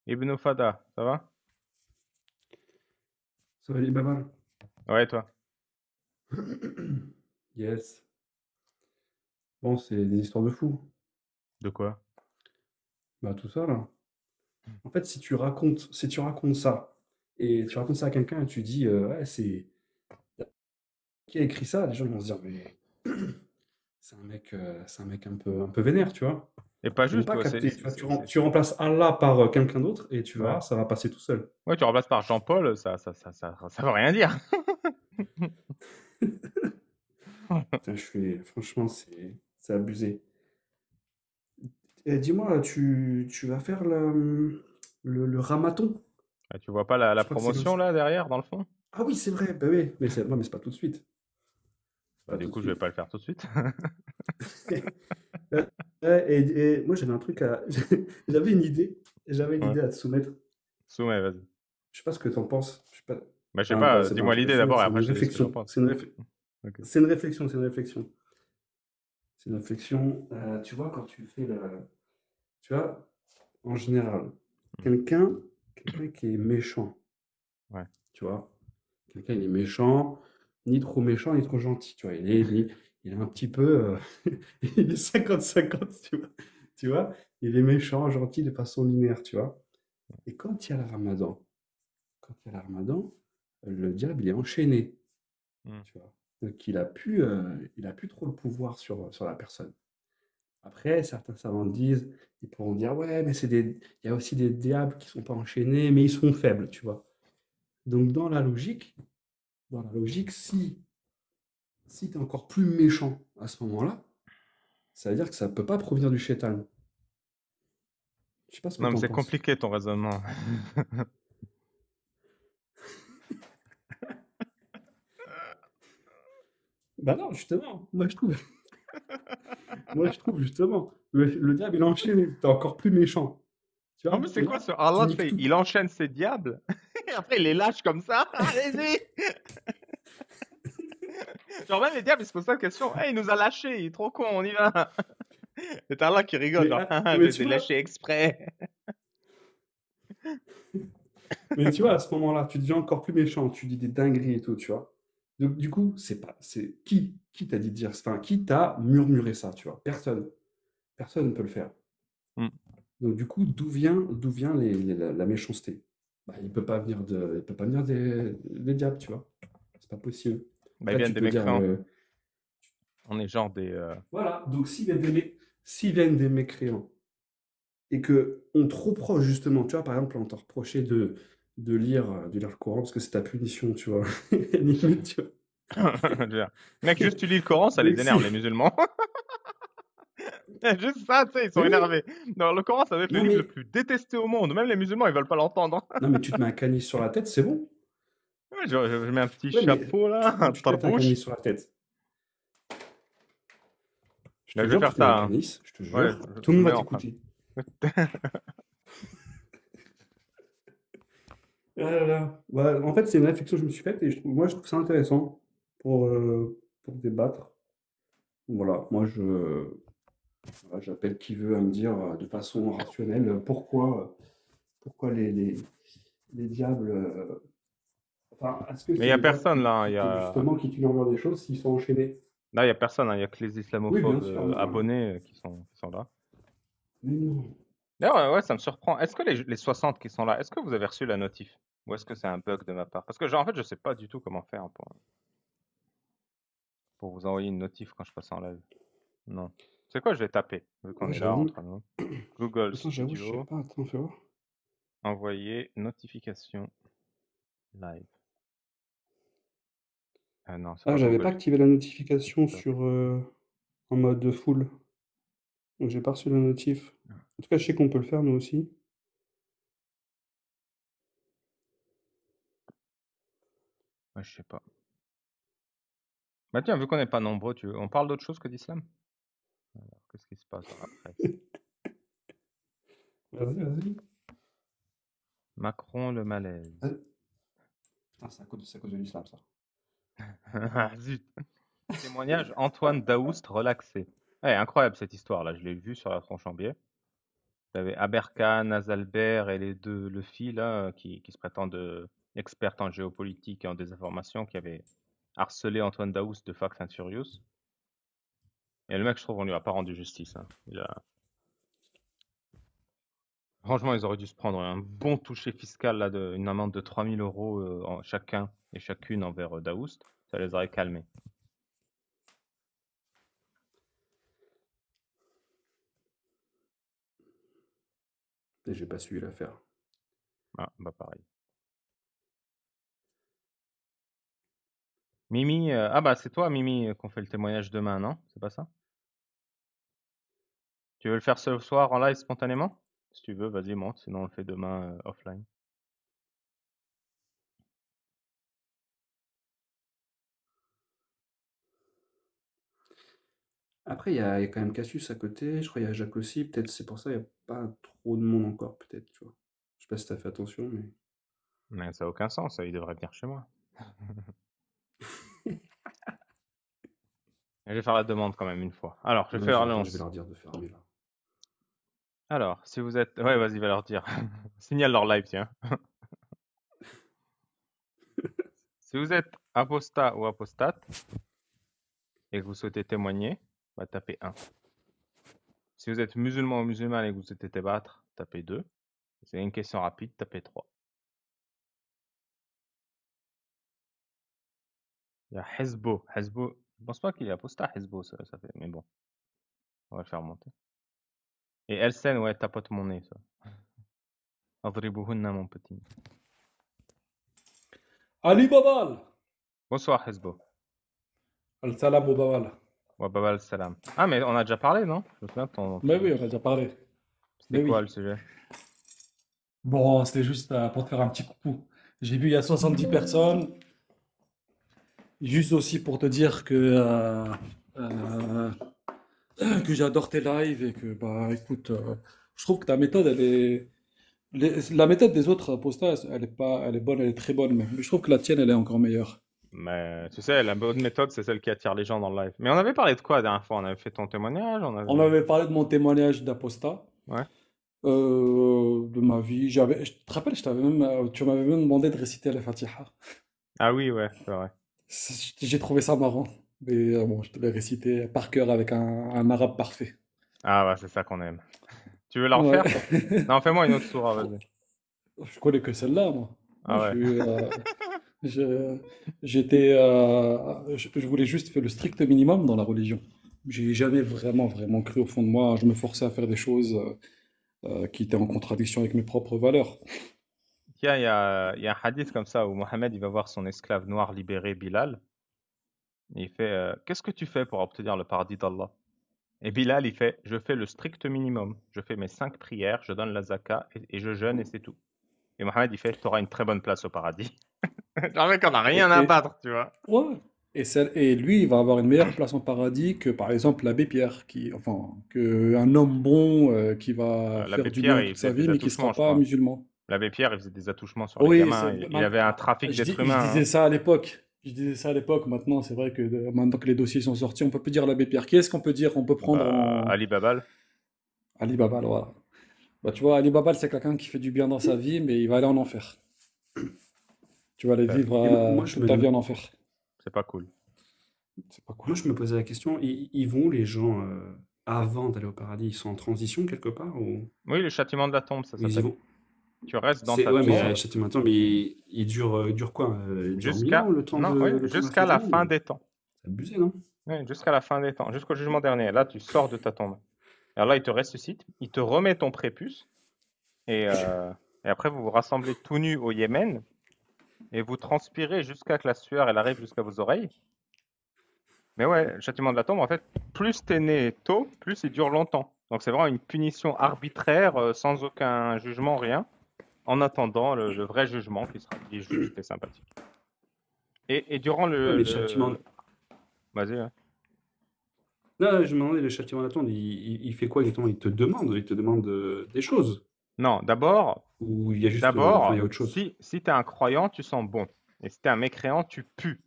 Ibn Fada, ça va? Ça va les bavards? Ouais, toi? Yes. Bon, c'est des histoires de fous. De quoi? Bah tout ça là. En fait, si tu racontes ça et tu racontes ça à quelqu'un et tu dis ouais, qui a écrit ça, les gens ils vont se dire mais c'est un mec un peu vénère, tu vois. Et pas Ils vont juste, pas toi, capter, tu vois. Tu remplaces Allah par quelqu'un d'autre et tu ouais. verras, ça va passer tout seul. Ouais, tu remplaces par Jean-Paul, ça veut rien dire. Putain, franchement, c'est abusé. Et dis-moi, tu vas faire le ramaton? Ah, tu vois pas la Je crois que c'est comme promotion ça. là derrière, dans le fond? Ah oui, c'est vrai, bah oui, mais c'est pas tout de suite. C'est Bah, pas du tout de coup, je vais suite. pas le faire tout de suite. Ouais, et moi j'avais un truc à. J'avais une idée. J'avais une Ouais. idée à te soumettre. Soumets, vas-y. Je sais pas ce que t'en penses. Je sais pas. Bah, je sais Enfin, pas, c'est pas un dis-moi truc à l'idée soumettre, d'abord et c'est après une je te dis ce que j'en réflexion. pense. Ok. C'est une réflexion, c'est une réflexion. C'est une réflexion. Tu vois, quand tu fais le. Tu vois, en général, Hmm. quelqu'un quelqu'un qui est méchant, Ouais. tu vois. Quelqu'un, il est méchant, ni trop méchant, ni trop gentil, tu vois. Il est un petit peu. Il est 50-50, tu vois. Tu vois, il est méchant, gentil de façon linéaire, tu vois. Et quand il y a le ramadan, le diable il est enchaîné, Hmm. tu vois. Donc il a plus trop le pouvoir sur la personne. Après, certains savants disent, ils pourront dire, ouais, mais il y a aussi des diables qui sont pas enchaînés, mais ils sont faibles, tu vois. Donc dans la logique, si tu es encore plus méchant à ce moment-là, ça veut dire que ça peut pas provenir du shaitan. Je sais pas ce que Non, mais tu en c'est penses. compliqué ton raisonnement. Bah non, justement, moi je trouve justement, le diable il est enchaîné, t'es encore plus méchant. Tu En vois, plus, t'es c'est quoi là, ce tu Allah, tu niques sais, tout. il enchaîne ses diables et après il les lâche comme ça. Allez-y! Genre même les diables, ils se posent pas de question. Hey, il nous a lâchés, il est trop con, on y va. C'est Allah qui rigole, Mais, genre, ah, je mais les tu ai vois, lâchés exprès. mais tu vois, à ce moment-là, tu deviens encore plus méchant, tu dis des dingueries et tout, tu vois. Donc du coup, c'est qui t'a dit de dire, enfin, qui t'a murmuré ça, tu vois. Personne ne peut le faire. Hmm. Donc du coup, d'où vient la méchanceté? Bah, il peut pas venir des diables, tu vois. C'est pas possible. Bah, ils Après, viennent tu des peux dire, mécréants. On est genre des. voilà. Donc s'ils viennent des mécréants et que on te reproche justement, tu vois, par exemple, on t'a reproché de lire le Coran parce que c'est ta punition, tu vois. Limite, tu vois. Je veux dire, mec, juste tu lis le Coran, ça Donc les si, énerve, les musulmans. Juste ça, tu sais, ils sont mais oui, énervés. Non, le Coran, ça doit être le non livre le mais, plus détesté au monde. Même les musulmans, ils veulent pas l'entendre. non mais tu te mets un canis sur la tête, c'est bon. Ouais, je mets un petit Ouais, mais chapeau là, un quand tu te mets un tarbouche. canis sur la tête, je Là, te je vais jure, tu faire te mets un ça, hein. canis, je te Ouais, jure, tout je le me monde mets va en train. t'écouter. Ah là là. Ouais, en fait, c'est une réflexion que je me suis faite et moi, je trouve ça intéressant pour débattre. Voilà, moi, voilà, j'appelle qui veut à me dire de façon rationnelle pourquoi les diables. Enfin, est-ce que Mais il c'est y a les diables personne là, justement qui te murmurent des choses s'ils sont enchaînés? là, il y a personne, hein. Il y a que les Oui, bien islamophobes sûr. abonnés qui sont là. Mais non. D'ailleurs, ouais, ça me surprend. Est-ce que les 60 qui sont là, est-ce que vous avez reçu la notif? Ou est-ce que c'est un bug de ma part? Parce que, genre, en fait, je sais pas du tout comment faire pour vous envoyer une notif quand je passe en live. Non. C'est quoi, je vais taper, vu qu'on Ouais, est là j'avoue. entre nous. Google Attends, j'avoue, je sais Studio, pas. Attends, fais voir. envoyer notification live. Ah non, c'est Ah, pas j'avais pas Google. activé la notification Top. en mode full. Donc, j'ai pas reçu la notif. En tout cas, je sais qu'on peut le faire, nous aussi. Ouais, je sais pas. Bah tiens, vu qu'on n'est pas nombreux, on parle d'autre chose que d'islam? Alors, qu'est-ce qui se passe dans la presse? Vas-y, vas-y. Macron, le malaise. Ah, c'est à cause de l'islam, ça. Ah, zut. Témoignage Antoine Daoust relaxé. Ouais, incroyable cette histoire-là, je l'ai vue sur la tronche en biais. T'avais Aberkan, Azalbert et les deux Luffy là, qui se prétendent experts en géopolitique et en désinformation, qui avaient harcelé Antoine Daoust de Fast and Furious. Et le mec, je trouve, on lui a pas rendu justice. Hein. Franchement, ils auraient dû se prendre un bon toucher fiscal, là, une amende de 3000 euros chacun et chacune envers Daoust. Ça les aurait calmés. Et j'ai pas suivi l'affaire. Ah, bah pareil. Mimi, ah bah c'est toi, Mimi, qu'on fait le témoignage demain, non? C'est pas ça? Tu veux le faire ce soir en live spontanément? Si tu veux, vas-y, monte, sinon on le fait demain offline. Après, il y a quand même Cassius à côté, je crois qu'il y a Jacques aussi, peut-être c'est pour ça il n'y a pas trop de monde encore, peut-être, tu vois. Je sais pas si t'as fait attention, mais... Mais ça n'a aucun sens, il devrait venir chez moi. Je vais faire la demande quand même une fois. Alors, je vais Ouais, faire je vais l'annonce. leur dire de fermer, là. Alors, si vous êtes... Ouais, vas-y, va leur dire. Signale leur live, tiens. Si vous êtes apostat ou apostate et que vous souhaitez témoigner, bah, tapez 1. Si vous êtes musulman ou musulmane et que vous souhaitez débattre, tapez 2. Si c'est une question rapide, tapez 3. Il y a Hezbo. Hezbo, je pense pas qu'il est apostat, Hezbo, ça fait... Mais bon, on va le faire monter. Et Elsen, ouais, tapote mon nez, ça. Adribuhunna, mon petit. Ali Babal! Bonsoir, Hezbo. Al-Salam au Babal. Wa babal salam. Ah, mais on a déjà parlé, non? Je me souviens de ton... Mais oui, on a déjà parlé. C'était Mais quoi oui. le sujet? Bon, c'était juste pour te faire un petit coucou. J'ai vu il y a 70 personnes. Juste aussi pour te dire que j'adore tes lives et que, bah, écoute, je trouve que ta méthode, elle est. La méthode des autres postas, elle est pas, elle est bonne, elle est très bonne, mais je trouve que la tienne, elle est encore meilleure. Mais tu sais, la bonne méthode, c'est celle qui attire les gens dans le live. Mais on avait parlé de quoi la dernière fois? On avait fait ton témoignage, on On avait... avait parlé de mon témoignage d'apostat, Ouais. de ma vie. Je te rappelle, tu m'avais même demandé de réciter la Fatiha. Ah oui, ouais, c'est vrai. J'ai trouvé ça marrant. Mais bon, je te l'ai récité par cœur avec un arabe parfait. Ah ouais, c'est ça qu'on aime. Tu veux la Ouais. refaire? Non, fais-moi une autre sourate, vas-y. Je connais que celle-là, moi. Moi, Ah ouais. je- je voulais juste faire le strict minimum dans la religion. J'ai jamais vraiment, vraiment cru au fond de moi. Je me forçais à faire des choses qui étaient en contradiction avec mes propres valeurs. Tiens, il y a un hadith comme ça où Mohammed il va voir son esclave noir libéré Bilal. Et il fait qu'est-ce que tu fais pour obtenir le paradis d'Allah? Et Bilal il fait je fais le strict minimum. Je fais mes 5 prières, je donne la zakat et je jeûne et c'est tout. Et Mohammed il fait t'auras une très bonne place au paradis. Genre mec, on a rien à Et, battre, tu vois. ouais. Et lui, il va avoir une meilleure place en paradis que, par exemple, l'abbé Pierre, que un homme bon qui va faire L'abbé du Pierre bien il toute faisait sa des vie, mais qui attouchements, sera je pas crois. musulman. L'abbé Pierre il faisait des attouchements sur les Oui, gamins. Il avait un trafic d'êtres je humains. disais ça à l'époque. Je disais ça à l'époque. Maintenant, c'est vrai que maintenant que les dossiers sont sortis, on peut plus dire l'abbé Pierre. Qui est-ce qu'on peut dire? On peut prendre Bah, en Ali Babal. Ali Babal, voilà. Bah, tu vois, Ali Babal, c'est quelqu'un qui fait du bien dans sa vie, mais il va aller en enfer. Tu vas aller Ouais, vivre Et moi, toute ta vie en enfer. c'est pas cool. C'est pas cool. moi, je me posais la question, ils vont les gens avant d'aller au paradis, ils sont en transition quelque part ou Oui, le châtiment de la tombe, ça ils y s'appelle. vont? Tu restes dans ta Ouais, mais tombe châtiment de temps, mais il dure quoi? Il dure 1000 ans jusqu'à le temps non, oui, le temps de la jusqu'à fin du la monde? fin des temps. C'est abusé, non? Oui, jusqu'à la fin des temps, jusqu'au jugement dernier. Là, tu sors de ta tombe. Alors là, il te ressuscite, il te remet ton prépuce et après vous vous rassemblez tout nu au Yémen et vous transpirez jusqu'à que la sueur elle arrive jusqu'à vos oreilles. Mais ouais, le châtiment de la tombe, en fait, plus t'es né tôt, plus il dure longtemps. Donc c'est vraiment une punition arbitraire, sans aucun jugement, rien, en attendant le vrai jugement qui est juste et sympathique. Et durant Ouais, mais le châtiment... Vas-y, ouais. Là, je me demandais, le châtiment de la tombe, il fait quoi exactement? Il te demande des choses. Non, d'abord, Ou il y a juste... Enfin, il y a autre chose. si t'es un croyant, tu sens bon. Et si t'es un mécréant, tu pues.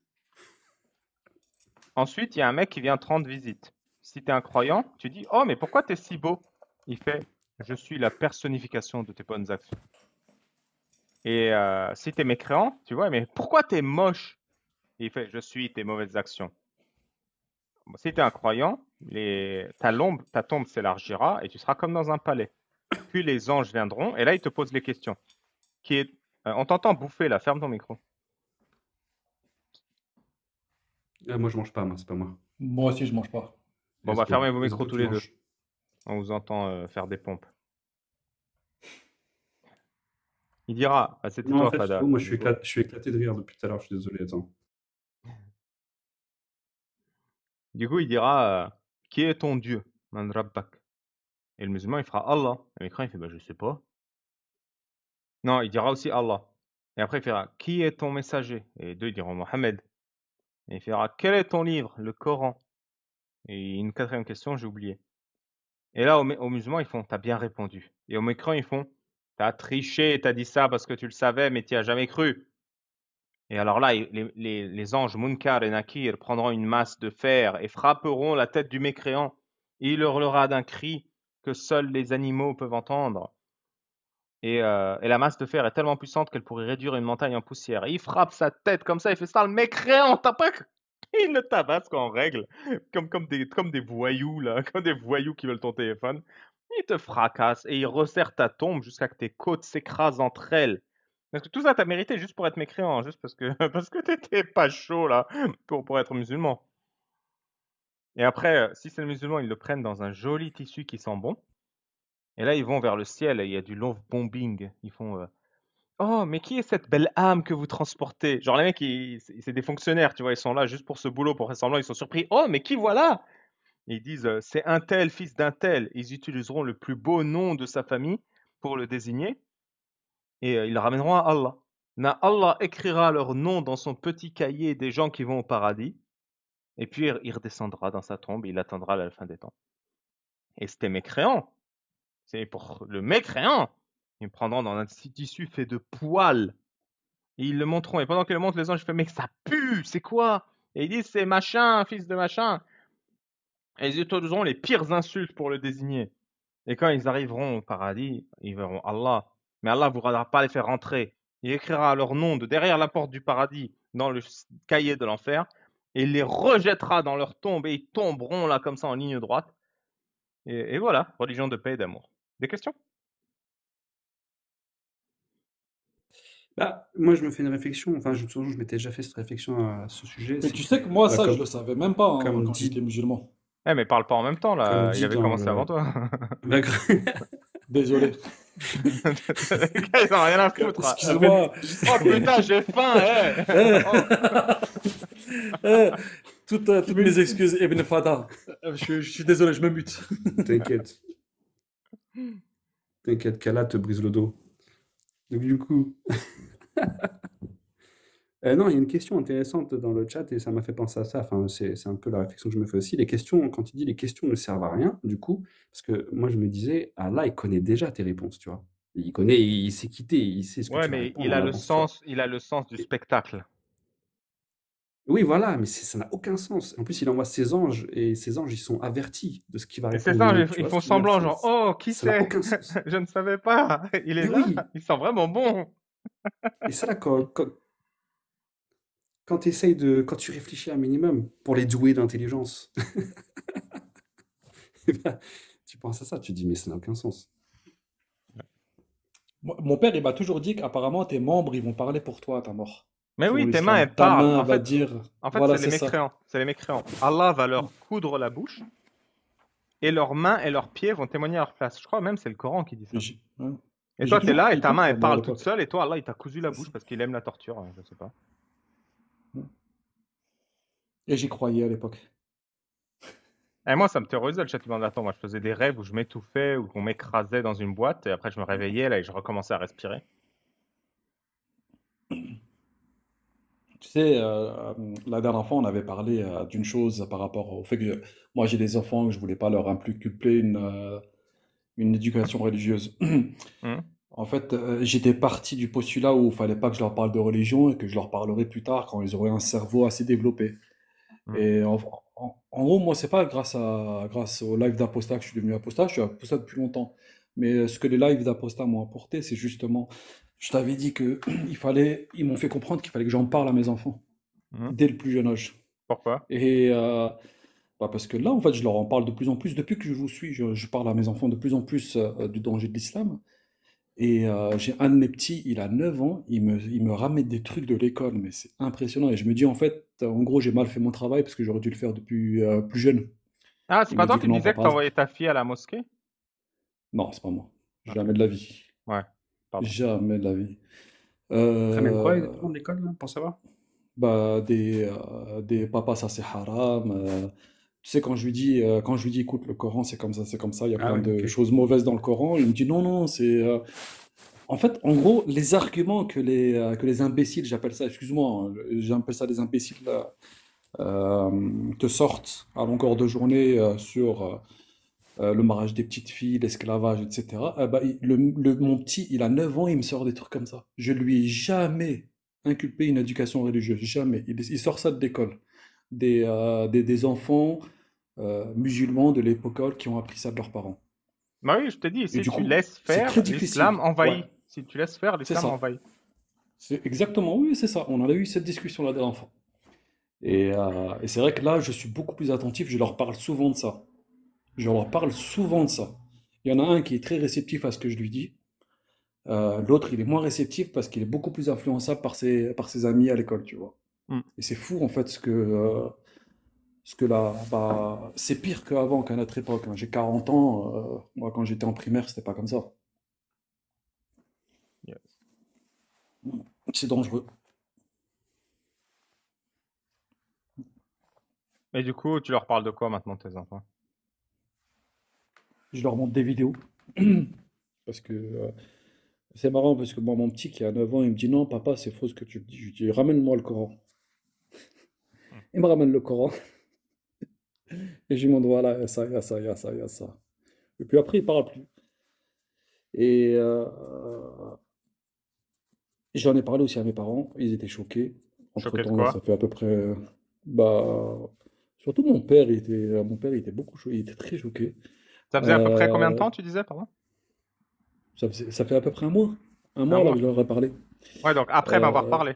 Ensuite, il y a un mec qui vient te rendre visite. Si t'es un croyant, tu dis « Oh, mais pourquoi t'es si beau ?» Il fait je suis la personnification de tes bonnes actions. Et si tu es mécréant, tu vois, mais pourquoi tu es moche? Et il fait, je suis tes mauvaises actions. Bon, si tu es un croyant, ta tombe s'élargira et tu seras comme dans un palais. Puis les anges viendront et là, ils te posent les questions. On t'entend bouffer là, ferme ton micro. Moi, je mange pas, moi, c'est pas moi. Moi aussi, je mange pas. Bon, Est-ce bah qu'il y a fermez vos les micros autres tous qui les deux. mangent? On vous entend faire des pompes. Il dira, ah, c'était Non, en toi, fait, je Fada. t'avoue, moi, Du coup, je suis éclaté de rire depuis tout à l'heure, je suis désolé, attends. il dira, qui est ton Dieu? Man Rabbak. Et le musulman, il fera Allah. Et le mécréant, il fait, bah, je sais pas. Non, il dira aussi Allah. Et après, il fera, qui est ton messager? Et les deux, ils diront Mohammed. Et il fera, quel est ton livre? Le Coran. Et une quatrième question, j'ai oublié. Et là, aux musulmans, ils font, t'as bien répondu. Et aux mécréants, ils font, t'as triché, t'as dit ça parce que tu le savais, mais t'y as jamais cru. Et alors là, les anges Munkar et Nakir prendront une masse de fer et frapperont la tête du mécréant. Et il hurlera d'un cri que seuls les animaux peuvent entendre. Et la masse de fer est tellement puissante qu'elle pourrait réduire une montagne en poussière. Et il frappe sa tête comme ça, il fait ça, le mécréant, t'as pas... Il le tabasse en règle, comme des voyous, là, comme des voyous qui veulent ton téléphone. Il te fracasse et il resserre ta tombe jusqu'à que tes côtes s'écrasent entre elles. Parce que tout ça, t'as mérité juste pour être mécréant, juste parce que, parce que t'étais pas chaud, là, pour être musulman. Et après, si c'est le musulman, ils le prennent dans un joli tissu qui sent bon. Et là, ils vont vers le ciel et il y a du love bombing. Ils font oh, mais qui est cette belle âme que vous transportez? Genre, les mecs, c'est des fonctionnaires, tu vois, ils sont là juste pour ce boulot, pour faire semblant, ils sont surpris. Oh, mais qui voilà? Et ils disent, c'est un tel, fils d'un tel. Ils utiliseront le plus beau nom de sa famille pour le désigner et ils le ramèneront à Allah. Allah écrira leur nom dans son petit cahier des gens qui vont au paradis et puis il redescendra dans sa tombe et il attendra la fin des temps. Et c'était mécréant. C'est pour le mécréant. Ils me prendront dans un tissu fait de poils. Et ils le montreront. Et pendant qu'ils le montrent, les anges font, mais ça pue, c'est quoi? Et ils disent, c'est machin, fils de machin. Et ils utiliseront les pires insultes pour le désigner. Et quand ils arriveront au paradis, ils verront Allah. Mais Allah ne voudra pas les faire rentrer. Il écrira leur nom de derrière la porte du paradis dans le cahier de l'enfer. Et il les rejettera dans leur tombe. Et ils tomberont là comme ça en ligne droite. Et voilà, religion de paix et d'amour. Des questions? Bah, moi, je me fais une réflexion, enfin, je m'étais déjà fait cette réflexion à ce sujet, Mais c'est tu que, sais que moi, bah, ça, je le savais même pas hein, comme quand j'étais dit, musulman. Eh, mais parle pas en même temps comme là. Il dit avait dans commencé avant le... toi. Bah, Désolé. Les gars, ils ont rien à foutre. Excuse-moi. Oh putain, j'ai faim, eh. Eh, Oh. eh, toutes mes excuses, Ibn Fada. Je suis désolé, je me mute. T'inquiète, t'inquiète, qu'Allah te brise le dos. Donc, du coup, non, il y a une question intéressante dans le chat et ça m'a fait penser à ça. Enfin, c'est un peu la réflexion que je me fais aussi. Les questions, quand il dit les questions ne servent à rien, du coup, parce que moi je me disais, Allah, il connaît déjà tes réponses, tu vois. Il connaît, il sait quitter, il sait ce que Ouais, tu vas mais répondre en avance, tu vois. il a le sens du Et- spectacle. oui, voilà, mais ça n'a aucun sens. En plus, il envoie ses anges et ces anges, ils sont avertis de ce qui va Et c'est répondre ça, l'autre, tu ils vois ce font que je veux dire? semblant, genre, oh, qui Ça n'a c'est? aucun sens. Je ne savais pas. Il est Mais là, oui, il sent vraiment bon. et ça, là, quand quand tu réfléchis un minimum pour les doués d'intelligence, tu penses à ça, tu te dis, mais ça n'a aucun sens. Mon père, il m'a toujours dit qu'apparemment, tes membres, ils vont parler pour toi à ta mort. Mais Selon oui, tes mains, l'islam. elles Ta parlent. main va dire. En fait, Voilà, c'est les c'est ça. mécréants. C'est les mécréants. Allah va leur coudre la bouche et leurs mains et leurs pieds vont témoigner à leur place. Je crois même c'est le Coran qui dit Et ça. hein. Et Et j'ai toi, t'es toujours là et cru ta main, elle moi, à parle toute l'époque. seule et toi, Allah, il t'a cousu la C'est bouche ça. parce qu'il aime la torture. Je sais pas. Et j'y croyais à l'époque. Et moi, ça me terrorisait le châtiment de la tombe. Moi, je faisais des rêves où je m'étouffais ou qu'on m'écrasait dans une boîte et après je me réveillais là et je recommençais à respirer. Tu sais, la dernière fois, on avait parlé d'une chose par rapport au fait que moi j'ai des enfants, que je voulais pas leur inculper une éducation religieuse. Hmm. En fait, j'étais parti du postulat où il fallait pas que je leur parle de religion et que je leur parlerai plus tard quand ils auraient un cerveau assez développé. Hmm. Et en gros, moi, c'est pas grâce au live d'Apostat que je suis devenu apostat, je suis apostat depuis longtemps. Mais ce que les lives d'Apostat m'ont apporté, c'est justement, je t'avais dit que ils m'ont fait comprendre qu'il fallait que j'en parle à mes enfants Mhm. dès le plus jeune âge. Pourquoi? Et parce que là, en fait, je leur en parle de plus en plus. Depuis que je vous suis, je parle à mes enfants de plus en plus du danger de l'islam. Et j'ai un de mes petits, il a 9 ans, il me ramène des trucs de l'école, mais c'est impressionnant. Et je me dis, en fait, en gros, j'ai mal fait mon travail parce que j'aurais dû le faire depuis plus jeune. Ah, c'est Il pas me toi dit qui que me non, disais que papa. t'envoyais ta fille à la mosquée? Non, c'est pas moi. Ok. Jamais de la vie. Ouais, pardon. Jamais de la vie. Ramène quoi Euh, exactement de l'école, là, pour savoir? Bah, des papas, ça c'est haram. Tu sais, quand je lui dis, écoute, le Coran, c'est comme ça, il y a Ah plein oui, de ok. choses mauvaises dans le Coran. Il me dit, non, non, En fait, en gros, les arguments que les imbéciles, j'appelle ça, excuse-moi, hein, j'appelle ça des imbéciles, là, te sortent à longueur de journée sur le mariage des petites filles, l'esclavage, etc. Bah, mon petit, il a 9 ans, il me sort des trucs comme ça. Je lui ai jamais inculpé une éducation religieuse, jamais. Il sort ça de l'école. Des enfants musulmans de l'époque qui ont appris ça de leurs parents. Bah oui, je te dis, Et si du tu coup, laisses c'est très faire, l'islam difficile. Ouais, envahit. Si tu laisses faire, c'est l'islam ça. envahit. C'est exactement, oui, c'est ça. On en a eu cette discussion la dernière fois. Et c'est vrai que là, je suis beaucoup plus attentif, je leur parle souvent de ça. Je leur parle souvent de ça. Il y en a un qui est très réceptif à ce que je lui dis. L'autre, il est moins réceptif parce qu'il est beaucoup plus influençable par ses amis à l'école, tu vois. Hmm. Et c'est fou, en fait, ce que là, bah, c'est pire qu'avant, qu'à notre époque, hein. J'ai 40 ans, moi, quand j'étais en primaire, c'était pas comme ça. Yes. C'est dangereux. Et du coup, tu leur parles de quoi maintenant, tes enfants? Je leur montre des vidéos. Parce que c'est marrant, parce que moi, mon petit qui a 9 ans, il me dit non, papa, c'est faux ce que tu me dis. Je lui dis, ramène-moi le Coran. Hmm. Il me ramène le Coran. Et je lui montre, voilà, il y a ça, il y a ça, il y a ça, il y a ça. Et puis après, il parle plus. Et j'en ai parlé aussi à mes parents, ils étaient choqués. Choqué de Entre-temps, là, ça quoi? fait à peu près. Bah, surtout mon père, il était beaucoup choqué, il était très choqué. Ça faisait à peu près combien de Euh, temps, tu disais, pardon? ça fait à peu près un mois. Un Un mois là que mois. je leur ai parlé. Ouais, donc après m'avoir Euh, parlé.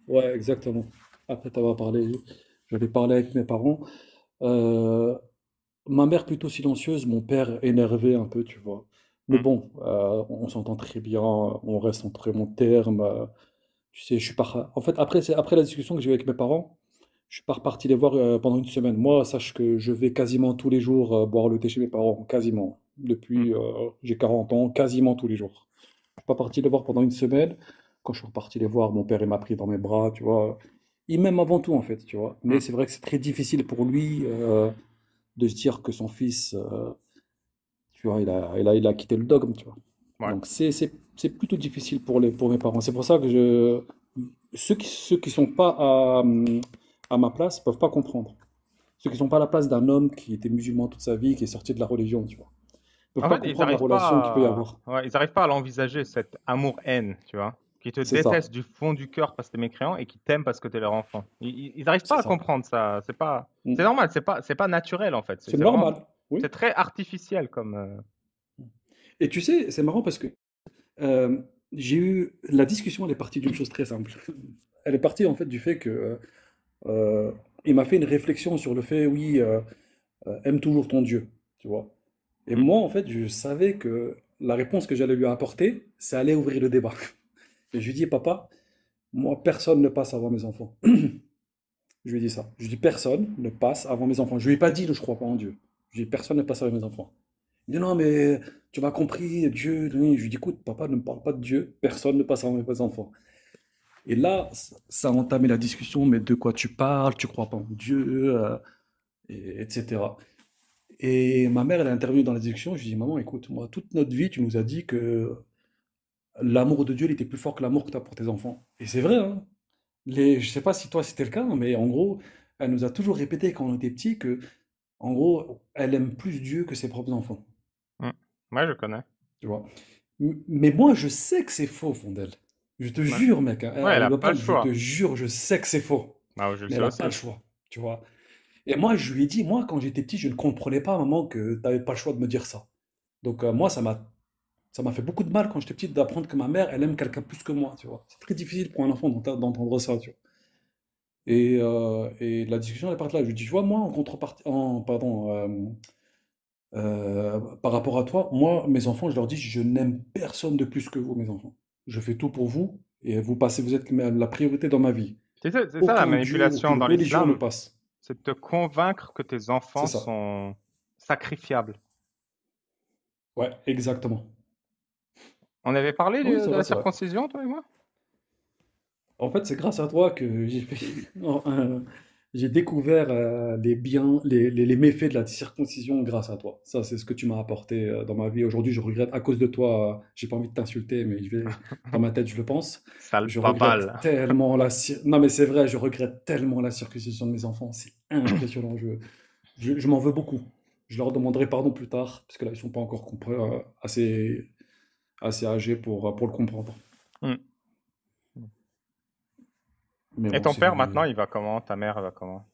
ouais, exactement. Après t'avoir parlé, j'avais parlé avec mes parents. Euh, Ma mère plutôt silencieuse, mon père énervé un peu, tu vois. Mais Hmm. bon, on s'entend très bien, on reste en très bons termes. Tu sais, En fait, après la discussion que j'ai eue avec mes parents, je suis pas reparti les voir pendant une semaine. Moi, sache que je vais quasiment tous les jours boire le thé chez mes parents, quasiment. Hmm. Depuis j'ai 40 ans, quasiment tous les jours. Je suis pas parti les voir pendant une semaine. Quand je suis reparti les voir, mon père il m'a pris dans mes bras, tu vois. Il m'aime avant tout en fait, tu vois. Hmm. Mais c'est vrai que c'est très difficile pour lui de se dire que son fils, tu vois, il a quitté le dogme, tu vois. Ouais. Donc c'est plutôt difficile pour mes parents. C'est pour ça que ceux qui sont pas à ma place peuvent pas comprendre. Ceux qui sont pas à la place d'un homme qui était musulman toute sa vie, qui est sorti de la religion, tu vois. Ils peuvent En pas fait, ils comprendre la n'arrivent relation qu'il peut y pas avoir. ouais, ils arrivent pas à l'envisager, cet amour-haine, tu vois, qui te C'est ça, détestent du fond du cœur parce que t'es mécréant et qui t'aiment parce que t'es leur enfant. Ils n'arrivent pas c'est à ça. comprendre ça. C'est Mm. normal, c'est pas naturel en fait. C'est C'est vraiment, normal, oui. c'est très artificiel comme. Et tu sais, c'est marrant parce que euh, j'ai eu la discussion, elle est partie d'une chose très simple. Elle est partie en fait du fait que euh, il m'a fait une réflexion sur le fait, oui, aime toujours ton Dieu, tu vois. Et Hmm. moi, en fait, je savais que la réponse que j'allais lui apporter, ça allait ouvrir le débat. Et je lui dis, papa, moi, personne ne passe avant mes enfants. Je lui ai dit ça. Je lui ai dit, personne ne passe avant mes enfants. Je lui ai pas dit, je crois pas en Dieu. Je lui ai dit, personne ne passe avant mes enfants. Il dit, non, mais tu m'as compris, Dieu. Je lui ai dit, écoute, papa, ne me parle pas de Dieu. Personne ne passe avant mes enfants. Et là, ça a entamé la discussion, mais de quoi tu parles? Tu crois pas en Dieu? Etc. Et ma mère, elle a intervenu dans la discussion. Je lui ai dit, maman, écoute, moi, toute notre vie, tu nous as dit que l'amour de Dieu, il était plus fort que l'amour que tu as pour tes enfants. Et c'est vrai, hein. Je sais pas si toi c'était le cas, mais en gros, elle nous a toujours répété quand on était petits que, en gros, elle aime plus Dieu que ses propres enfants. Hmm. Ouais, je connais. Tu vois. Mais moi, je sais que c'est faux, Fondel. Je te Ouais. jure, mec, hein, Ouais, elle elle a doit pas pas, le je te choix. jure, je sais que c'est faux. Ah, je le Mais sais elle n'a aussi. pas le choix. Tu vois. Et moi, je lui ai dit, moi, quand j'étais petit, je ne comprenais pas, maman, que tu n'avais pas le choix de me dire ça. Donc moi, ça m'a fait beaucoup de mal quand j'étais petite d'apprendre que ma mère, elle aime quelqu'un plus que moi, tu vois. C'est très difficile pour un enfant d'entendre ça, tu vois. Et la discussion, elle part là. Je lui dis, tu vois, moi, en contrepartie, pardon, par rapport à toi, moi, mes enfants, je leur dis, je n'aime personne de plus que vous, mes enfants. Je fais tout pour vous et vous êtes la priorité dans ma vie. C'est ça la Aucun dieu, manipulation aucune dans religion ne l'islam, passe. c'est de te convaincre que tes C'est enfants ça. sont sacrifiables. Ouais, exactement. On avait parlé Oui, de la c'est vrai. circoncision, toi et moi? En fait, c'est grâce à toi que j'ai fait, j'ai découvert les biens, les méfaits de la circoncision grâce à toi. Ça, c'est ce que tu m'as apporté dans ma vie. Aujourd'hui, je regrette, à cause de toi, j'ai pas envie de t'insulter, mais dans ma tête, je le pense. Sale Je regrette babal. tellement non, mais c'est vrai, je regrette tellement la circoncision de mes enfants. C'est impressionnant. Je m'en veux beaucoup. Je leur demanderai pardon plus tard, parce que là, ils sont pas encore assez âgés pour le comprendre. Hmm. Mais Et bon, ton père, maintenant, c'est, il va comment? Ta mère, elle va comment?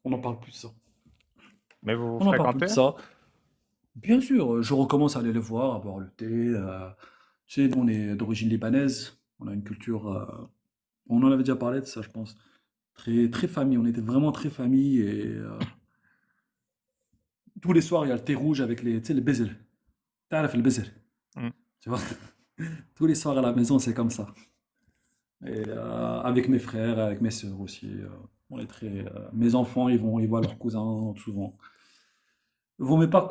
on n'en parle plus de ça. Mais vous vous On n'en parle plus de fréquentez? ça. Bien sûr, je recommence à aller les voir, à boire le thé. Tu sais, nous, on est d'origine libanaise. On a une culture. On en avait déjà parlé de ça, je pense. Très, très famille. On était vraiment très famille. Et tous les soirs, il y a le thé rouge avec tu sais, les bezels. T'as fait le bezel. Hmm. Tu vois? Tous les soirs à la maison, c'est comme ça. Et avec mes frères, avec mes sœurs aussi. On est très. Mes enfants, ils voient leurs cousins souvent. Vaut mieux pas,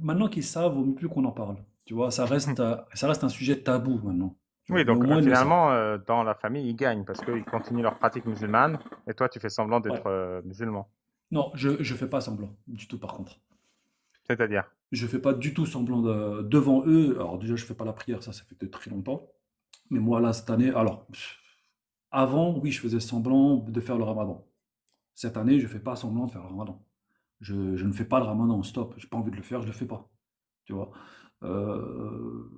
maintenant qu'ils savent, vaut mieux plus qu'on en parle. Tu vois, ça reste un sujet tabou maintenant. Tu vois, Oui, mais au donc moins ils le savent. finalement, dans la famille, ils gagnent parce qu'ils continuent leur pratique musulmane et toi, tu fais semblant Ouais. d'être musulman. Non, je fais pas semblant du tout par contre. C'est-à-dire, Je fais pas du tout semblant devant eux. Alors déjà, je fais pas la prière, ça fait de très longtemps. Mais moi là cette année, alors avant, oui, je faisais semblant de faire le Ramadan. Cette année, je fais pas semblant de faire le Ramadan. Je ne fais pas le Ramadan, stop. J'ai pas envie de le faire, je le fais pas. Tu vois. Euh,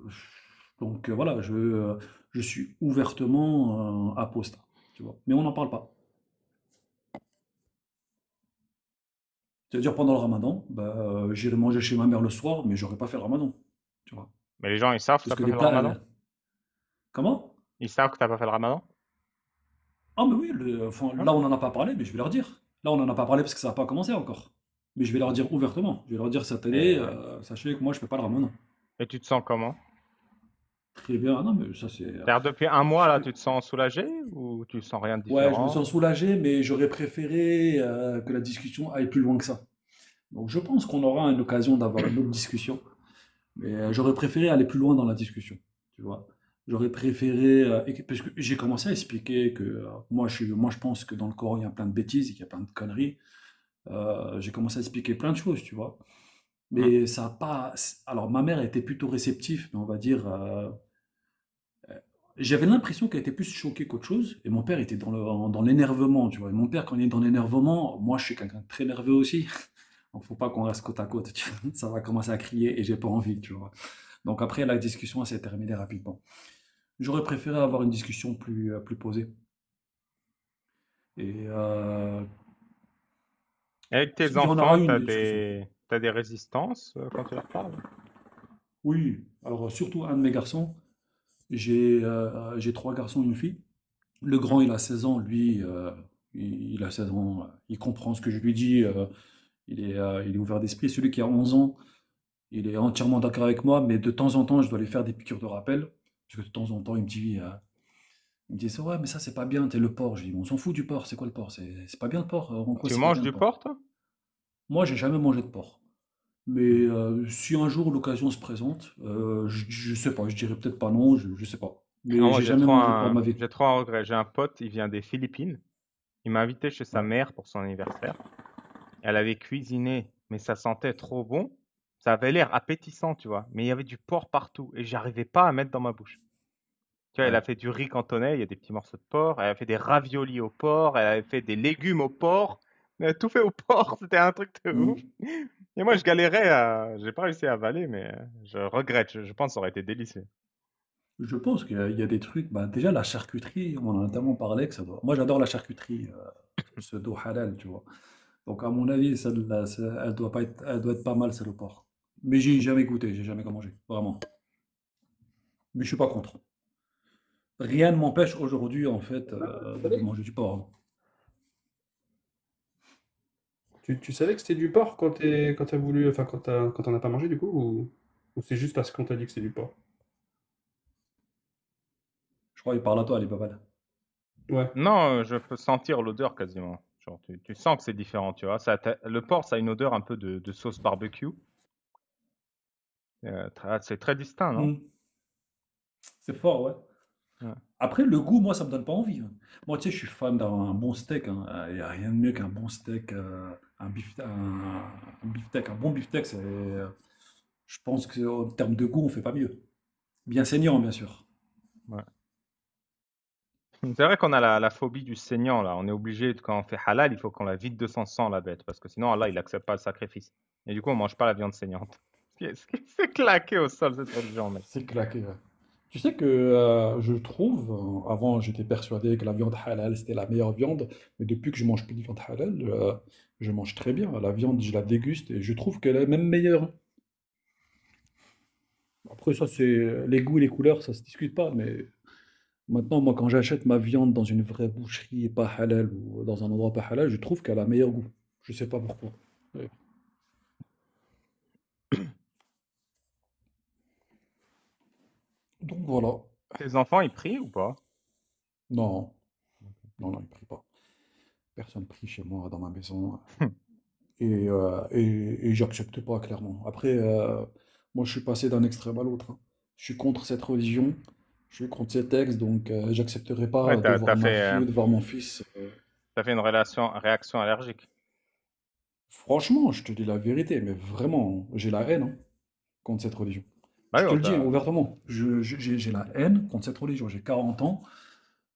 donc voilà, je suis ouvertement apostat. Tu vois. Mais on n'en parle pas. C'est-à-dire pendant le Ramadan, bah, j'irai manger chez ma mère le soir, mais j'aurais pas fait le Ramadan. Tu vois. mais les gens, ils savent que Parce t'as que pas les fait le plats, ramadan? comment? Ils savent que t'as pas fait le ramadan? Ah, mais oui, enfin, Ok. là, on n'en a pas parlé, mais je vais leur dire. Là, on n'en a pas parlé parce que ça n'a pas commencé encore. Mais je vais leur dire ouvertement. Je vais leur dire cette année, Et, ouais. sachez que moi, je fais pas le ramadan. Et tu te sens comment? Très bien. Ah non, mais ça, c'est. C'est-à-dire, depuis un mois, là, tu te sens soulagé ou tu sens rien de Ouais, je me différent? sens soulagé, mais j'aurais préféré que la discussion aille plus loin que ça. Donc, je pense qu'on aura une occasion d'avoir une autre discussion. Mais j'aurais préféré aller plus loin dans la discussion. Tu vois. J'aurais préféré. Parce que j'ai commencé à expliquer que moi, je pense que dans le Coran, il y a plein de bêtises, il y a plein de conneries. J'ai commencé à expliquer plein de choses, tu vois. Hmm. Mais ça a pas. Alors, ma mère était plutôt réceptive, mais on va dire. J'avais l'impression qu'elle était plus choquée qu'autre chose. Et mon père était dans l'énervement, tu vois. Et mon père, quand il est dans l'énervement, moi, je suis quelqu'un de très nerveux aussi. Donc, faut pas qu'on reste côte à côte, tu vois. Ça va commencer à crier et j'ai pas envie, tu vois. Donc, après, la discussion s'est terminée rapidement. J'aurais préféré avoir une discussion plus posée. Et Et avec tes il y en aura enfants, une discussion. t'as des résistances quand tu leur parles? Oui, alors surtout un de mes garçons. J'ai trois garçons et une fille. Le grand, il a 16 ans, lui, il a 16 ans, il comprend ce que je lui dis, il est ouvert d'esprit. Celui qui a 11 ans, il est entièrement d'accord avec moi, mais de temps en temps, je dois lui faire des piqûres de rappel. Parce que de temps en temps, il me dit, ça, ouais, mais ça, c'est pas bien, t'es le porc. Je dis, on s'en fout du porc, c'est quoi le porc? C'est pas bien le porc, en quoi Tu c'est pas manges bien le du porc? porc, toi? Moi, j'ai jamais mangé de porc. Mais Hmm. si un jour l'occasion se présente, je sais pas, je dirais peut-être pas non, je sais pas. Ah, Mais moi, j'ai jamais mangé de porc de ma vie. j'ai trop un regret. J'ai un pote, il vient des Philippines. Il m'a invité chez sa Ouais. mère pour son anniversaire. Elle avait cuisiné, mais ça sentait trop bon. Ça avait l'air appétissant, tu vois. Mais il y avait du porc partout et j'arrivais pas à mettre dans ma bouche. Tu vois, elle Ouais. a fait du riz cantonais, il y a des petits morceaux de porc. Elle a fait des raviolis au porc. Elle avait fait des légumes au porc. Elle a tout fait au porc. C'était un truc de ouf. Mm. Et moi, je galérais à. J'ai pas réussi à avaler, mais je regrette. Je pense que ça aurait été délicieux. Je pense qu'il y a des trucs. Bah, déjà, la charcuterie, on en a tellement parlé que ça doit. Moi, j'adore la charcuterie pseudo halal, tu vois. Donc, à mon avis, elle doit pas être, elle doit être pas mal, c'est le porc. Mais j'ai jamais goûté, j'ai jamais mangé, vraiment. Mais je suis pas contre. Rien ne m'empêche aujourd'hui, en fait, de manger du porc, hein. Tu savais que c'était du porc quand t'as voulu, enfin quand t'en as pas mangé du coup, ou c'est juste parce qu'on t'a dit que c'était du porc? Je crois qu'il parle à toi, les babales. Ouais. Non, je peux sentir l'odeur quasiment. Genre, tu sens que c'est différent, tu vois. Le porc, ça a une odeur un peu de sauce barbecue. C'est très distinct, non? Hmm. C'est fort, ouais. Ouais. Après, le goût, moi, ça me donne pas envie, hein. Moi, tu sais, je suis fan d'un bon steak, hein. Il n'y a rien de mieux qu'un bon steak, un beefsteak, un bon beefsteak, je pense qu'en termes de goût, on fait pas mieux. Bien saignant, bien sûr. Ouais. C'est vrai qu'on a la phobie du saignant, là. On est obligé, quand on fait halal, il faut qu'on la vide de son sang, la bête, parce que sinon, Allah, il accepte pas le sacrifice. Et du coup, on mange pas la viande saignante. C'est claqué au sol, cette religion, mec. C'est claqué, ouais. Tu sais que je trouve, avant j'étais persuadé que la viande halal c'était la meilleure viande, mais depuis que je mange plus de viande halal, je mange très bien. La viande, je la déguste et je trouve qu'elle est même meilleure. Après, ça, c'est les goûts et les couleurs, ça se discute pas, mais maintenant, moi, quand j'achète ma viande dans une vraie boucherie pas halal ou dans un endroit pas halal, je trouve qu'elle a meilleur goût. Je sais pas pourquoi. Ouais. Donc voilà. Tes enfants, ils prient ou pas? Non, non, ils prient pas. Personne prie chez moi dans ma maison. Et j'accepte pas, clairement. Après, moi, je suis passé d'un extrême à l'autre, hein. Je suis contre cette religion, je suis contre ces textes, donc j'accepterai Ouais, pas de voir ma fille ou de voir mon fils. t'as fait une réaction allergique. Franchement, je te dis la vérité, mais vraiment, j'ai la haine, hein, contre cette religion. Bah Je oui, te le dis, hein, ouvertement, j'ai la haine contre cette religion. J'ai 40 ans.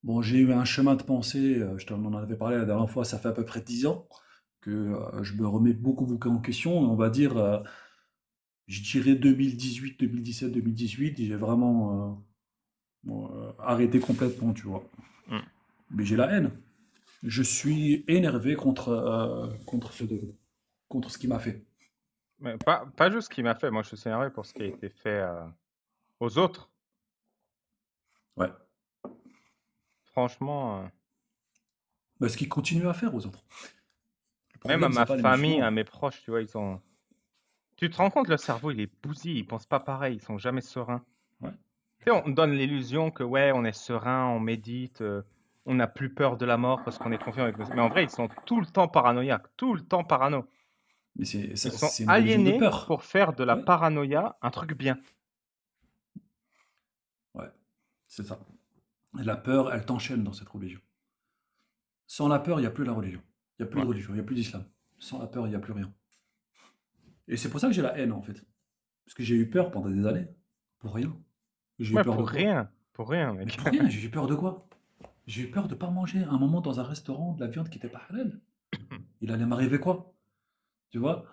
Bon, j'ai eu un chemin de pensée, je t'en avais parlé la dernière fois, ça fait à peu près 10 ans que je me remets beaucoup en question. On va dire, je dirais 2018, 2017, 2018, j'ai vraiment arrêté complètement, tu vois. Hmm. Mais j'ai la haine. Je suis énervé contre ce qu'il m'a fait. Mais pas juste ce qu'il m'a fait. Moi, je suis énervé pour ce qui a été fait aux autres. Ouais. Franchement, Bah, ce qu'il continue à faire aux autres. Le même à problème, c'est ma pas les famille, à musulmans. mes proches, tu vois, ils ont. Tu te rends compte, le cerveau, il est bousillé, ils pensent pas pareil, ils sont jamais sereins. Ouais. Tu sais, on donne l'illusion que ouais, on est serein, on médite, on n'a plus peur de la mort parce qu'on est confiant avec nous. Mais en vrai, ils sont tout le temps paranoïaques, tout le temps parano. Mais Ils sont c'est une religion de aliénés peur. pour faire de la Ouais. paranoïa un truc bien. Ouais, c'est ça. Et la peur, elle t'enchaîne dans cette religion. Sans la peur, il n'y a plus la religion. Il n'y a plus Ouais. de religion, il n'y a plus d'islam. Sans la peur, il n'y a plus rien. Et c'est pour ça que j'ai la haine, en fait. Parce que j'ai eu peur pendant des années. Pour rien. J'ai eu Ouais, peur de quoi? pour rien, Mais mec. pour rien, j'ai eu peur de quoi? J'ai eu peur de pas manger un moment dans un restaurant de la viande qui n'était pas halal. Il allait m'arriver quoi? Tu vois?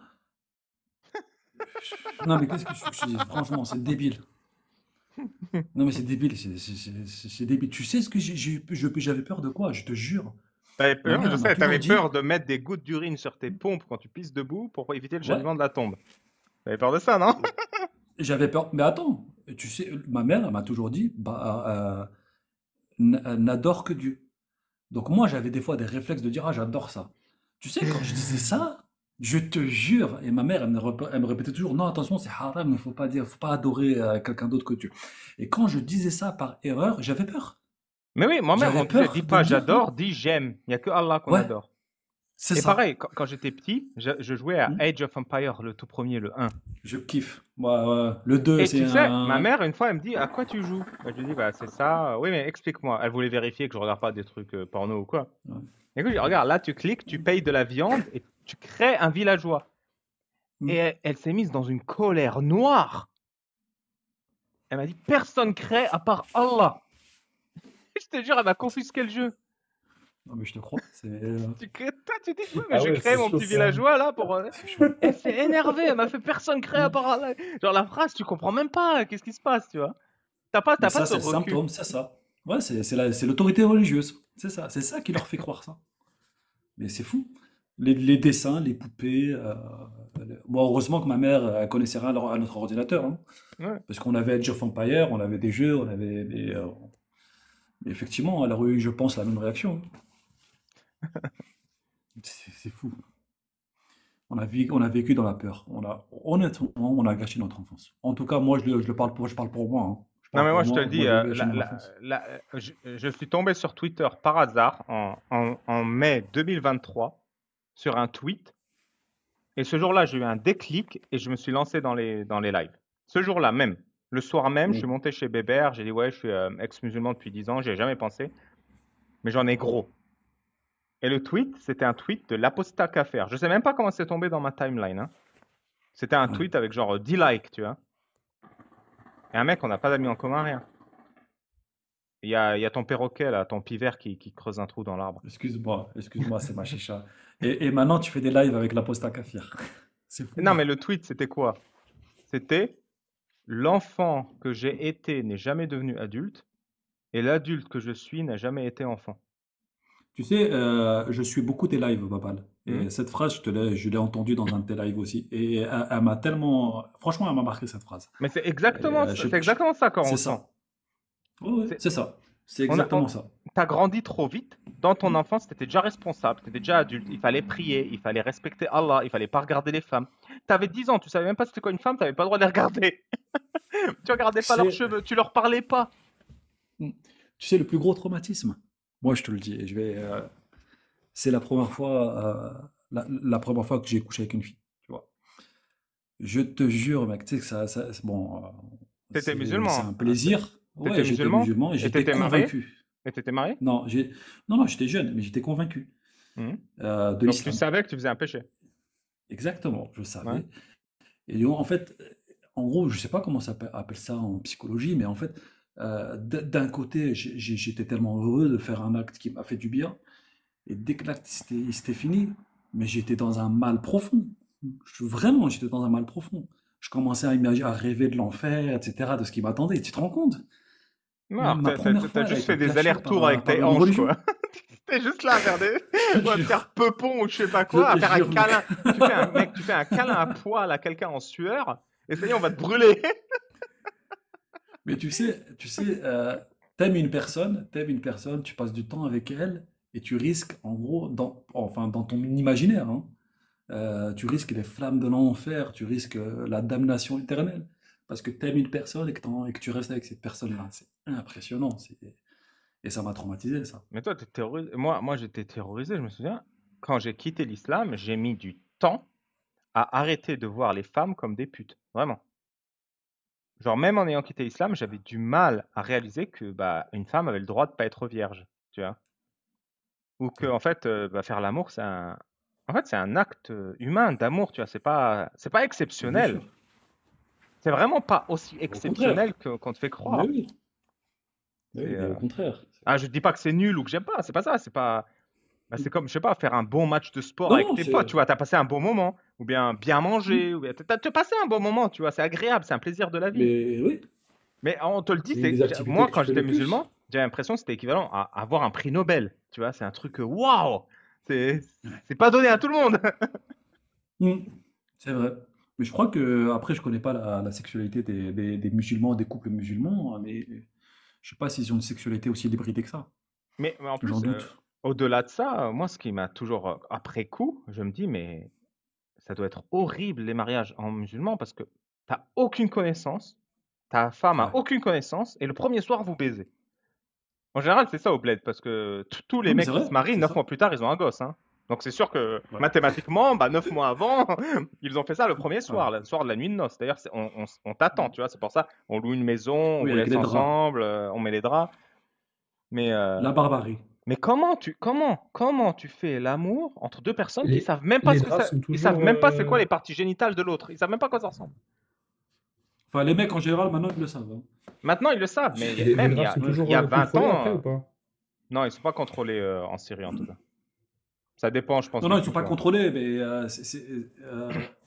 Non, mais qu'est-ce que je te dis? Franchement, c'est débile. Non, mais c'est débile, c'est débile. Tu sais ce que j'avais peur de quoi? Je te jure. T'avais Ma peur, mère, je elle m'a sais, toujours t'avais dit, peur de mettre des gouttes d'urine sur tes pompes quand tu pisses debout pour éviter le ouais, châtiment de la tombe. T'avais peur de ça, non? j'avais peur. Mais attends, tu sais, ma mère, elle m'a toujours dit, bah, n'adore que Dieu. Donc moi, j'avais des fois des réflexes de dire, ah, j'adore ça. Tu sais, quand je disais ça, je te jure, et ma mère, elle me répétait toujours, non, attention, c'est haram, il faut pas adorer quelqu'un d'autre que Dieu. Et quand je disais ça par erreur, j'avais peur. Mais oui, moi-même, J'avais on disait, dis peur de me pas dire, ouais, j'adore, dis j'aime. Il n'y a que Allah qu'on ouais, adore. c'est Et ça. pareil, quand j'étais petit, je jouais à Hmm. Age of Empire, le tout premier, le 1. Je kiffe. Moi, le 2, Et c'est tu sais, ma un... mère, une fois, elle me dit, à quoi tu joues? Bah, je lui dis, bah, c'est ça. Oui, mais explique-moi. Elle voulait vérifier que je regarde pas des trucs porno ou quoi. Ouais. Et je lui dis, regarde, là, tu cliques, tu payes de la viande et tu crées un villageois. Hmm. Et elle s'est mise dans une colère noire. Elle m'a dit, personne crée à part Allah. Je te jure, elle m'a confisqué le jeu. Non, mais je te crois. Toi, tu dis, oui, mais Ah je ouais, crée c'est mon chaud petit ça. villageois là pour. C'est chaud. Elle s'est énervée, elle m'a fait personne crée à Hmm. part Allah. Genre la phrase, tu comprends même pas, qu'est-ce qui se passe, tu vois. Mais T'as pas ça, ce c'est le recul. symptôme, c'est ça. Ouais, c'est l'autorité religieuse. C'est ça qui leur fait croire ça. Mais c'est fou. les dessins, les poupées. Bon, heureusement que ma mère elle connaissait rien à notre ordinateur, hein, Ouais. parce qu'on avait Age of Empire, on avait des jeux, on avait mais effectivement, elle aurait eu, je pense, la même réaction. C'est fou. On a vécu dans la peur. Honnêtement, on a gâché notre enfance. En tout cas, moi, je parle pour moi, hein. Je Non, parle mais moi, pour je te moi. le dis, Moi, j'ai gâché mon enfance. je suis tombé sur Twitter par hasard en mai 2023 sur un tweet. Et ce jour-là, j'ai eu un déclic et je me suis lancé dans les lives. Ce jour-là même, le soir même, je suis Mm. monté chez Bébert. J'ai dit, ouais, je suis ex-musulman depuis 10 ans. J'y ai jamais pensé, mais j'en ai gros. Et le tweet, c'était un tweet de l'Apostat Kafir. Je sais même pas comment c'est tombé dans ma timeline, hein. C'était un Ouais. tweet avec genre 10 likes, tu vois. Et un mec, on n'a pas d'amis en commun, rien. Il y a ton perroquet, là, ton pivert qui creuse un trou dans l'arbre. Excuse-moi, c'est ma chicha. Et maintenant, tu fais des lives avec l'apostat kafir. C'est fou. Non, mais le tweet, c'était quoi? C'était l'enfant que j'ai été n'est jamais devenu adulte et l'adulte que je suis n'a jamais été enfant. Tu sais, je suis beaucoup tes lives, Babal. Hmm. Et cette phrase, je l'ai entendue dans un de tes lives aussi. Et elle m'a tellement. Franchement, elle m'a marqué cette phrase. Mais c'est Et, exactement, c'est exactement ça qu'on c'est ressent. ça. Ouais, ouais, C'est- c'est ça. C'est On a, exactement ça. T'as grandi trop vite. Dans ton enfance, t'étais déjà responsable, t'étais déjà adulte. Il fallait prier, il fallait respecter Allah, il fallait pas regarder les femmes. T'avais 10 ans, tu savais même pas c'était quoi une femme, t'avais pas le droit de les regarder. Tu regardais Tu pas leurs sais, cheveux, tu leur parlais pas. tu sais, le plus gros traumatisme, moi je te le dis, c'est la première fois, la première fois que j'ai couché avec une fille, tu vois. Je te jure, mec, tu sais que bon, T'étais c'est musulman. un plaisir. T'étais Ouais, j'étais musulman musulman et et j'étais t'étais marié. convaincu. Et t'étais marié. Non, non, j'étais jeune, mais j'étais convaincu Mhm. de Donc tu l'islam. savais que tu faisais un péché. Exactement, je Ouais. savais. Et donc, en fait, en gros, je sais pas comment ça appelle ça en psychologie, mais en fait, d'un côté, j'étais tellement heureux de faire un acte qui m'a fait du bien, et dès que l'acte il s'était fini, mais j'étais dans un mal profond. Vraiment, j'étais dans un mal profond. Je commençais à imaginer, à rêver de l'enfer, etc., de ce qui m'attendait. Tu te rends compte? Non, Ma première fois, t'as elle a juste fait été des cachée allers-retours avec par tes une hanches, religion. quoi. T'es juste là à faire Je te ou à te jure, faire peupon ou je sais pas je quoi, à te faire un jure, mec. câlin. Tu fais un câlin à poil à quelqu'un en sueur, et ça y est, on va te brûler. Mais t'aimes une personne, tu passes du temps avec elle, et tu risques, en gros, enfin, dans ton imaginaire, hein, tu risques les flammes de l'enfer, tu risques la damnation éternelle. Parce que t'aimes une personne et que tu restes avec cette personne-là. C'est impressionnant. Et ça m'a traumatisé, ça. Mais toi, t'es terrorisé. Moi, j'étais terrorisé, je me souviens. Quand j'ai quitté l'islam, j'ai mis du temps à arrêter de voir les femmes comme des putes. Vraiment. Genre, même en ayant quitté l'islam, j'avais du mal à réaliser que bah, une femme avait le droit de pas être vierge, tu vois. Ou que, en fait, bah, faire l'amour, en fait, c'est un acte humain d'amour, tu vois. C'est pas Mais bien exceptionnel. sûr. C'est vraiment pas aussi Au contraire. exceptionnel qu'on te fait Mais croire. oui. Mais C'est, oui, mais au contraire. Ah, je dis pas que c'est nul ou que j'aime pas, c'est pas ça. C'est pas. Bah, c'est comme, je sais pas, faire un bon match de sport Non, avec non, tes potes, tu vois. T'as passé un bon moment, ou bien manger, ou bien t'as passé un bon moment, tu vois. C'est agréable, c'est un plaisir de la vie. Mais oui, Mais on te le dit, c'est une des activités moi, que quand tu fais j'étais le plus. musulman, j'avais l'impression que c'était équivalent à avoir un prix Nobel. Tu vois, c'est un truc waouh! C'est c'est pas donné à tout le monde. Mm. C'est vrai. Mais je crois que, après, je connais pas la sexualité des musulmans, des couples musulmans, hein, mais je sais pas s'ils ont une sexualité aussi débridée que ça. Mais en J'en plus, doute. au-delà de ça, moi, ce qui m'a toujours, après coup, je me dis, mais ça doit être horrible les mariages en musulman parce que t'as aucune connaissance, ta femme a Ouais. aucune connaissance, et le premier soir, vous baisez. En général, c'est ça au bled, parce que tous les Non, mais mecs c'est qui vrai, se marient, c'est 9 ça. mois plus tard, ils ont un gosse, hein. Donc c'est sûr que Ouais. mathématiquement, bah, 9 mois avant, ils ont fait ça le premier Ouais. soir, le soir de la nuit de noces. D'ailleurs, on t'attend, tu vois, c'est pour ça. On loue une maison, on Oui, vous avec laisse les draps. ensemble, on met les draps. Mais, La barbarie. comment tu fais l'amour entre deux personnes qui Les, savent même pas les ce que draps ça, sont ils savent toujours. même pas c'est quoi les parties génitales de l'autre. Ils savent même pas à quoi ça ressemble. Enfin, les mecs, en général, maintenant, ils le savent, hein. Maintenant, ils le savent, mais Les même draps sont Ouais. il toujours y a 20 contrôlés ans, après ou pas? non, ils sont pas contrôlés en Syrie en tout cas. Ça dépend, je pense, Non, des non, ils sont pas cultures. contrôlés, mais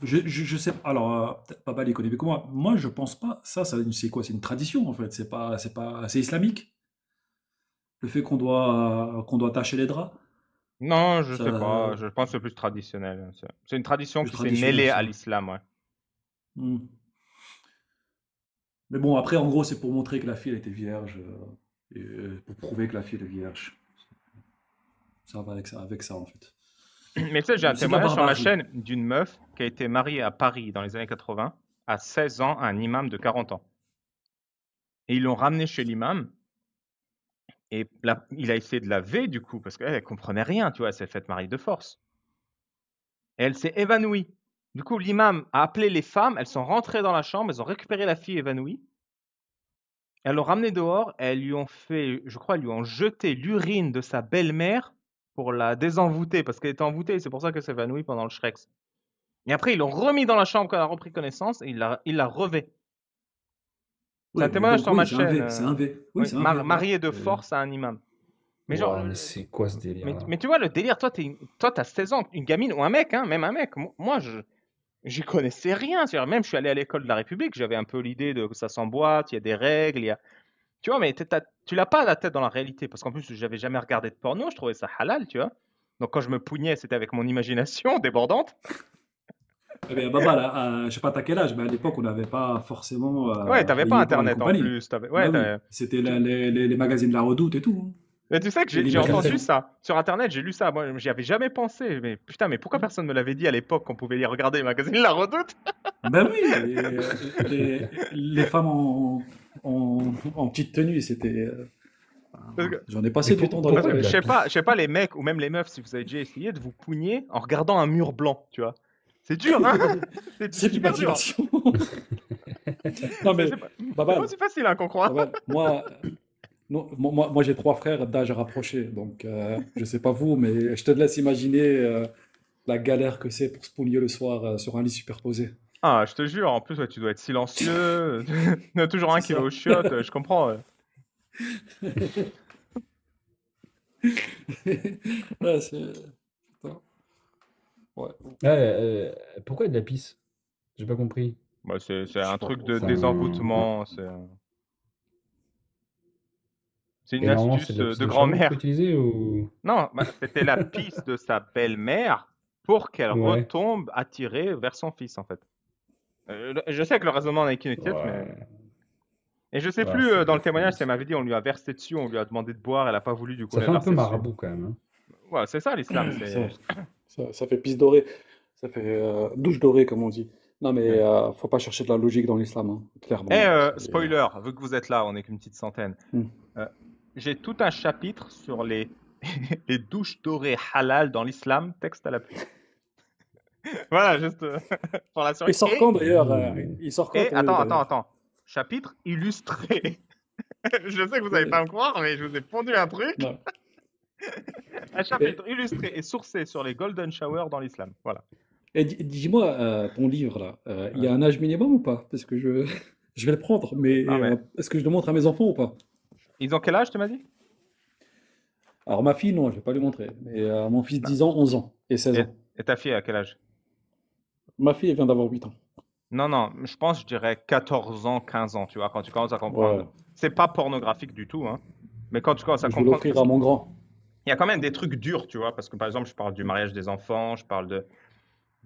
je sais. Alors, peut-être pas mal, il connaît mieux que moi. Moi, je pense pas. Ça, c'est quoi? C'est une tradition, en fait. C'est islamique. Le fait qu'on doit tâcher les draps. Non, je sais Ça, pas. Je pense que c'est plus traditionnel. C'est une tradition plus qui s'est traditionnel, mêlée à ça. l'islam, ouais. Hmm. Mais bon, après, en gros, c'est pour montrer que la fille elle était vierge, et pour prouver que la fille elle est vierge. Ça va avec ça, en fait. Mais tu sais, j'ai un C'est de la témoignage sur ma barbarie. chaîne d'une meuf qui a été mariée à Paris dans les années 80, à 16 ans, à un imam de 40 ans. Et ils l'ont ramenée chez l'imam, et il a essayé de la V, du coup, parce qu'elle elle comprenait rien, tu vois, elle s'est faite marier de force. Et elle s'est évanouie. Du coup, l'imam a appelé les femmes, elles sont rentrées dans la chambre, elles ont récupéré la fille évanouie, elles l'ont ramenée dehors, et elles lui ont fait, je crois, elles lui ont jeté l'urine de sa belle-mère pour la désenvoûter, parce qu'elle était envoûtée, c'est pour ça qu'elle s'est évanouie pendant le Shrek. Et après, ils l'ont remis dans la chambre quand elle a repris connaissance, et il l'a revé. C'est un Oui, mais témoignage donc sur ma oui, c'est un chaîne. V, c'est un V. Oui, Oui, c'est un V, ouais. marié de force à un imam. Mais genre, Ouah, mais c'est quoi ce délire-là? mais tu vois, le délire, toi, t'as 16 ans, une gamine ou un mec, hein, même un mec. Moi, j'y connaissais rien. C'est-à-dire, même, je suis allé à l'école de la République, j'avais un peu l'idée de que ça s'emboîte, il y a des règles, tu vois, mais tu l'as pas la tête dans la réalité, parce qu'en plus, j'avais jamais regardé de porno, je trouvais ça halal, tu vois. Donc, quand je me pougnais, c'était avec mon imagination débordante. Eh bien, Baba, là, je sais pas t'as quel âge, mais à l'époque, on n'avait pas forcément Ouais, t'avais les pas YouPorn et Internet en compagnie. plus. Bah Ouais, oui, c'était tu- les magazines de la Redoute et tout, hein, Mais tu sais que et j'ai entendu l'imagination. ça sur Internet, j'ai lu ça. Moi, j'y avais jamais pensé. Mais putain, mais pourquoi personne me l'avait dit à l'époque qu'on pouvait lire regarder les magazines La Redoute? Ben oui, et, les femmes en petite tenue, c'était. Parce que, J'en ai Mais passé du temps dans les parce pourquoi que de la toilettes. je sais pisse? pas les mecs ou même les meufs, si vous avez déjà essayé de vous pougner en regardant un mur blanc, tu vois. C'est dur, hein? C'est C'est super dur. l'imagination. Non, mais, C'est pas Babal, aussi facile hein, qu'on croit. Babal, moi, non, moi j'ai trois frères d'âge rapproché, donc je sais pas vous, mais je te laisse imaginer la galère que c'est pour se pouiller le soir sur un lit superposé. Ah, je te jure, en plus, ouais, tu dois être silencieux. Il y en a toujours un C'est qui va ça. aux chiottes, je comprends. Ouais, c'est. Putain. Ouais. Ouais, pourquoi de la pisse? J'ai pas compris. Bah, c'est Je sais un pas truc trop. de Enfin, désenvoûtement, c'est une et normalement, c'est astuce de la pisse de de chameau qu'il faut grand-mère. utiliser ou... Non, bah, c'était la piste de sa belle-mère pour qu'elle Ouais. retombe attirée vers son fils, en fait. Je sais que le raisonnement n'a qu'une tête, mais... Ouais, Et je sais ouais, plus, dans c'est le témoignage, si elle c'est- m'avait dit, on lui a versé dessus, on lui a demandé de boire, elle a pas voulu, du coup, ça on lui a fait un peu versé dessus. marabout quand même, hein. Ouais, c'est ça, l'islam, Ça, c'est... ça fait pisse dorée. Ça fait douche dorée, comme on dit. Non, mais Ouais. faut pas chercher de la logique dans l'islam, hein, Et clairement. spoiler, vu que vous êtes là, on n'est qu'une petite centaine. Hmm. Euh, j'ai tout un chapitre sur les, les douches dorées halal dans l'islam, texte à l'appui. Voilà, juste pour la Il survie. sort quand d'ailleurs Ouh. Il sort quand d'ailleurs Attends. Chapitre illustré. Je sais que vous n'allez Euh, pas me croire, mais je vous ai pondu un truc. non. Un Et, chapitre illustré et sourcé sur les golden showers dans l'islam. Voilà. et dis-moi, ton livre là, il y Ouais. a un âge minimum ou pas? Parce que je vais le prendre, mais Non, mais est-ce que je le montre à mes enfants ou pas? ils ont quel âge, tu m'as dit? Alors ma fille, non, je vais pas lui montrer. Mais mon fils, Non. 10 ans, 11 ans et 16 ans. Et ta fille à quel âge? Ma fille, elle vient d'avoir 8 ans. Non, je pense, je dirais 14 ans, 15 ans, tu vois, quand tu commences à comprendre. Ouais, C'est pas pornographique du tout, hein. Mais quand tu commences à je vais comprendre, l'offrir parce à qu'il mon grand. y a quand même des trucs durs, tu vois, parce que par exemple, je parle du mariage des enfants, je parle de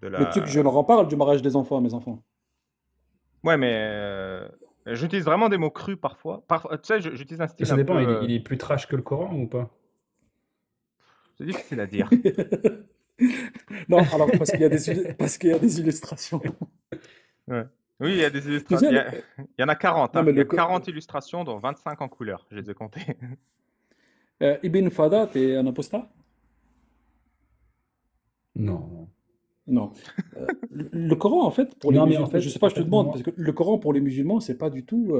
Mais tu sais que je la... leur en parle du mariage des enfants à mes enfants. Ouais, mais j'utilise vraiment des mots crus parfois. Tu sais, j'utilise un Et style ça un peu... dépend, il est plus trash que le Coran ou pas? c'est difficile à dire. Non, alors parce qu'il y a des illustrations. Ouais. Oui, il y a des Tu illustrations. sais, Il y en a 40, non hein. mais Il y a 40 illustrations, dont 25 en couleur. Je les ai comptées. Ibn Fada, t'es un apostat? Non. Non. Le Coran, en fait, pour les Non, mais en musulmans, je fait, sais pas, je te demande, parce que le Coran pour les musulmans, c'est pas du tout.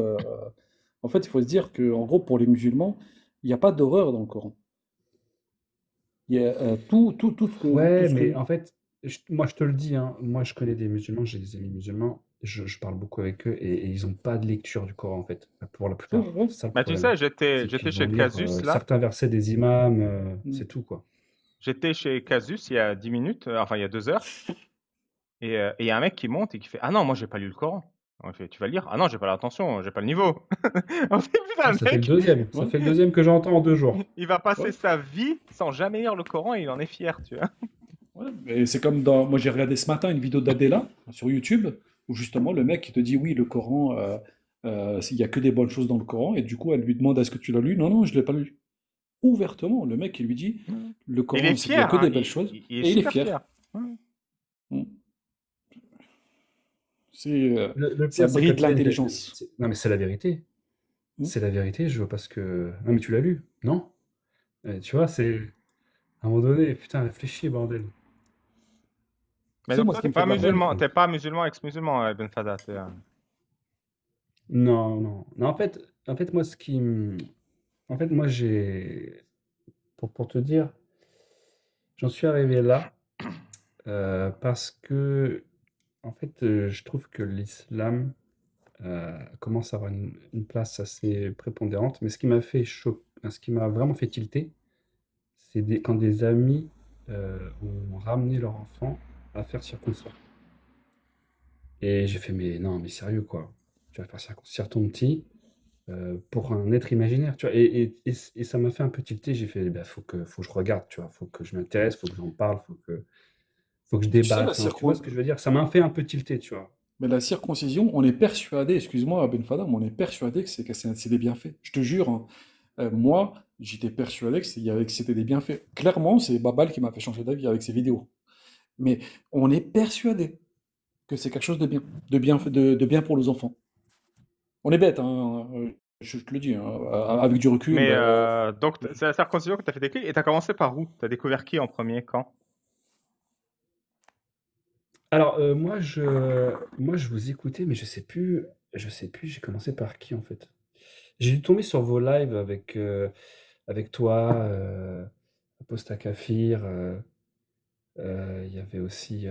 En fait, il faut se dire que, en gros, pour les musulmans, il n'y a pas d'horreur dans le Coran. Il y a tout tout ouais, ce mais que. en fait, moi je te le dis, hein, moi je connais des musulmans, j'ai des amis musulmans, je parle beaucoup avec eux et ils n'ont pas de lecture du Coran en fait, pour la Ouais, plupart. ouais. C'est ça le Bah, tu problème. sais, C'est j'étais qu'ils chez vont lire Casus, là. certains versets des imams, Mm. c'est tout quoi. J'étais chez Casus il y a 10 minutes, enfin il y a 2 heures. Et il y a un mec qui monte et qui fait: Ah non, moi j'ai pas lu le Coran. On fait, tu vas lire? Ah non, j'ai pas l'intention, j'ai pas le niveau. On fait, putain, Ah, le ça fait le mec, deuxième. Ça Ouais. fait le deuxième que j'entends en 2 jours. il va passer Ouais. sa vie sans jamais lire le Coran et il en est fier, tu vois. Ouais, mais c'est comme dans. Moi, j'ai regardé ce matin une vidéo d'Adela sur YouTube où justement le mec il te dit oui, le Coran, il y a que des bonnes choses dans le Coran, et du coup elle lui demande est-ce que tu l'as lu? Non, non, je l'ai pas lu. Ouvertement, le mec il lui dit le Il Coran, est il y a fier, que hein, des belles choses, il est et il est super fier. fier. Ouais. Mm. C'est, Le ça pire, c'est brille quand de il y a l'intelligence. non, mais c'est la vérité. Mm. C'est la vérité, je vois pas ce que. Non, mais tu l'as lu, non? Tu vois, c'est. À un moment donné, putain, réfléchis, bordel. Mais Tu sais, donc moi, toi, ce qui me fait de la peine, t'es pas musulman, ex-musulman, Ben Fada. Non, non. Non, en fait, moi, En fait, moi, pour te dire, j'en suis arrivé là parce que, en fait, je trouve que l'islam commence à avoir une place assez prépondérante. Mais ce qui m'a fait ce qui m'a vraiment fait tilter, c'est quand des amis ont ramené leur enfant à faire circoncire. Et j'ai fait, mais non, mais sérieux, quoi. Tu vas faire circoncire ton petit pour un être imaginaire, tu vois. Et ça m'a fait un peu tilter. J'ai fait, bah, faut que je regarde, tu vois. Faut que je m'intéresse, faut que j'en parle, faut que je tu sais, débatte. Enfin, tu vois ce que je veux dire? Ça m'a fait un peu tilter, tu vois. mais la circoncision, on est persuadé, excuse-moi Ben Fadda, mais on est persuadé que c'est des bienfaits. Je te jure, hein. Moi, j'étais persuadé que c'était des bienfaits. Clairement, c'est Babal qui m'a fait changer d'avis avec ses vidéos. Mais on est persuadé que c'est quelque chose de bien pour les enfants. On est bête, hein, je te le dis, hein, avec du recul. Mais donc, c'est la circoncision que t'as fait déclic et t'as commencé par où? T'as découvert qui en premier, quand? Alors, moi, je vous écoutais, mais je sais plus, j'ai commencé par qui, en fait? J'ai dû tomber sur vos lives avec toi, Aposta Kafir, il y avait aussi,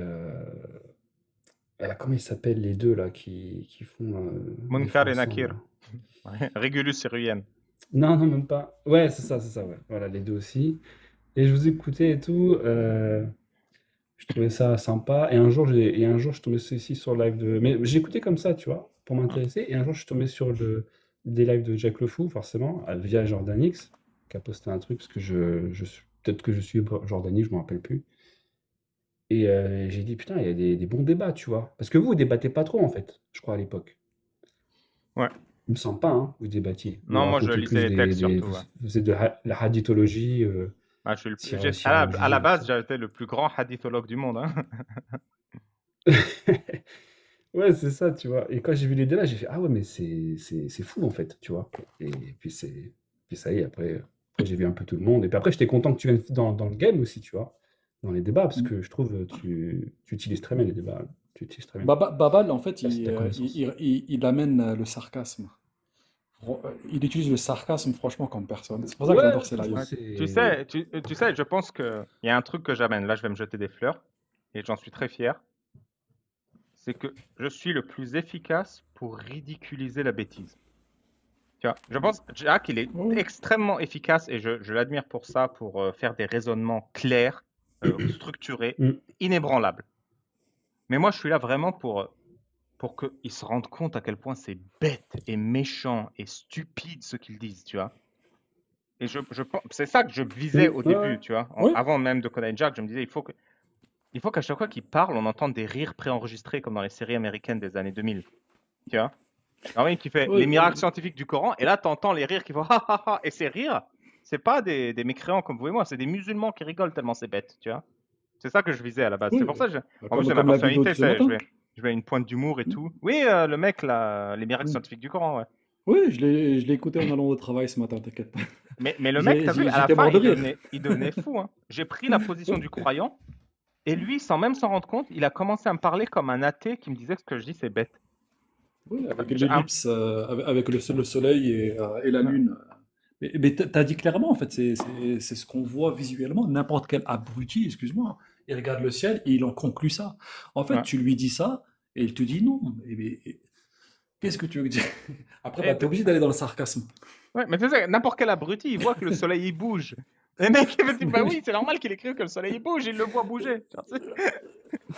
comment ils s'appellent les deux là qui font des fois Munkar et ensemble Nakir. là? Ouais. Régulus et Ruyen. Non, non, même pas. Ouais, c'est ça, ouais. Voilà, les deux aussi. Et je vous écoutais et tout. Je trouvais ça sympa. Et un jour, je tombais aussi sur le live de. Mais j'écoutais comme ça, tu vois, pour m'intéresser. Et un jour, je suis tombé sur des lives de Jack le Fou, forcément, via Jordanix, qui a posté un truc, parce que peut-être que je suis Jordanix, je me rappelle plus. Et j'ai dit, putain, il y a des bons débats, tu vois. Parce que vous débattez pas trop, en fait, je crois, à l'époque. Ouais. Il me semble pas, hein, vous débattiez. Vous Non, moi je racontez lisais plus les textes surtout. vous Ouais. faisiez de la hadithologie, Ah, je suis chirurgie à la et tout base, ça. j'étais le plus grand hadithologue du monde. Hein. Ouais, c'est ça, tu vois. Et quand j'ai vu les débats, j'ai fait, ah ouais, mais c'est fou, en fait, tu vois. Et puis ça y est, après j'ai vu un peu tout le monde. Et puis après, j'étais content que tu viennes dans le game aussi, tu vois, dans les débats, parce que je trouve tu utilises très bien les débats. Tu utilises très bien. Babal, en fait, C'est ta connaissance. il amène le sarcasme. Il utilise le sarcasme, franchement, comme personne. C'est pour ça que Ouais, j'adore ces lives. franchement, Ouais. c'est. Tu sais, je pense qu'il y a un truc que j'amène. Là, je vais me jeter des fleurs et j'en suis très fier. C'est que je suis le plus efficace pour ridiculiser la bêtise. Tu vois, je pense, Jack, il est Ouais. extrêmement efficace et je l'admire pour ça, pour faire des raisonnements clairs, structurés, Mm. inébranlables. Mais moi, je suis là vraiment pour qu'ils se rendent compte à quel point c'est bête et méchant et stupide ce qu'ils disent, tu vois. Et c'est ça que je visais au Ouais, début, ouais. tu vois. Ouais. Avant même de connaître Jack, je me disais, il faut qu'à chaque fois qu'il parle, on entende des rires préenregistrés comme dans les séries américaines des années 2000, tu vois. Alors oui, qui fait Ouais, les miracles scientifiques du Coran, et là, tu entends les rires qui font ha ha ha, et ces rires, c'est pas des mécréants comme vous et moi, c'est des musulmans qui rigolent tellement c'est bête, tu vois. C'est ça que je visais à la base. oui. C'est pour ça que en plus, c'est ma Comme la vidéo personnalité, de ce matin. je vais une pointe d'humour et tout. Oui, le mec, là, les miracles scientifiques du Coran, ouais. Oui, je l'ai écouté en allant au travail ce matin, t'inquiète pas. Mais le mec, t'as vu, à la J'étais fin, mort de rire. il devenait fou. Hein. J'ai pris la position du croyant, et lui, sans même s'en rendre compte, il a commencé à me parler comme un athée qui me disait que ce que je dis, c'est bête. Oui, avec l'ellipse, avec le soleil et la lune. Mais t'as dit clairement, en fait, c'est ce qu'on voit visuellement. N'importe quel abruti, excuse-moi, il regarde le ciel et il en conclut ça. En fait, Ouais. tu lui dis ça et il te dit non. Qu'est-ce que tu veux dire? Après, bah, t'es obligé d'aller dans le sarcasme. Ouais, mais tu sais, n'importe quel abruti, il voit que le soleil il bouge. Les mecs, ils me disent, bah oui, c'est normal qu'il écrive que le soleil il bouge, il le voit bouger.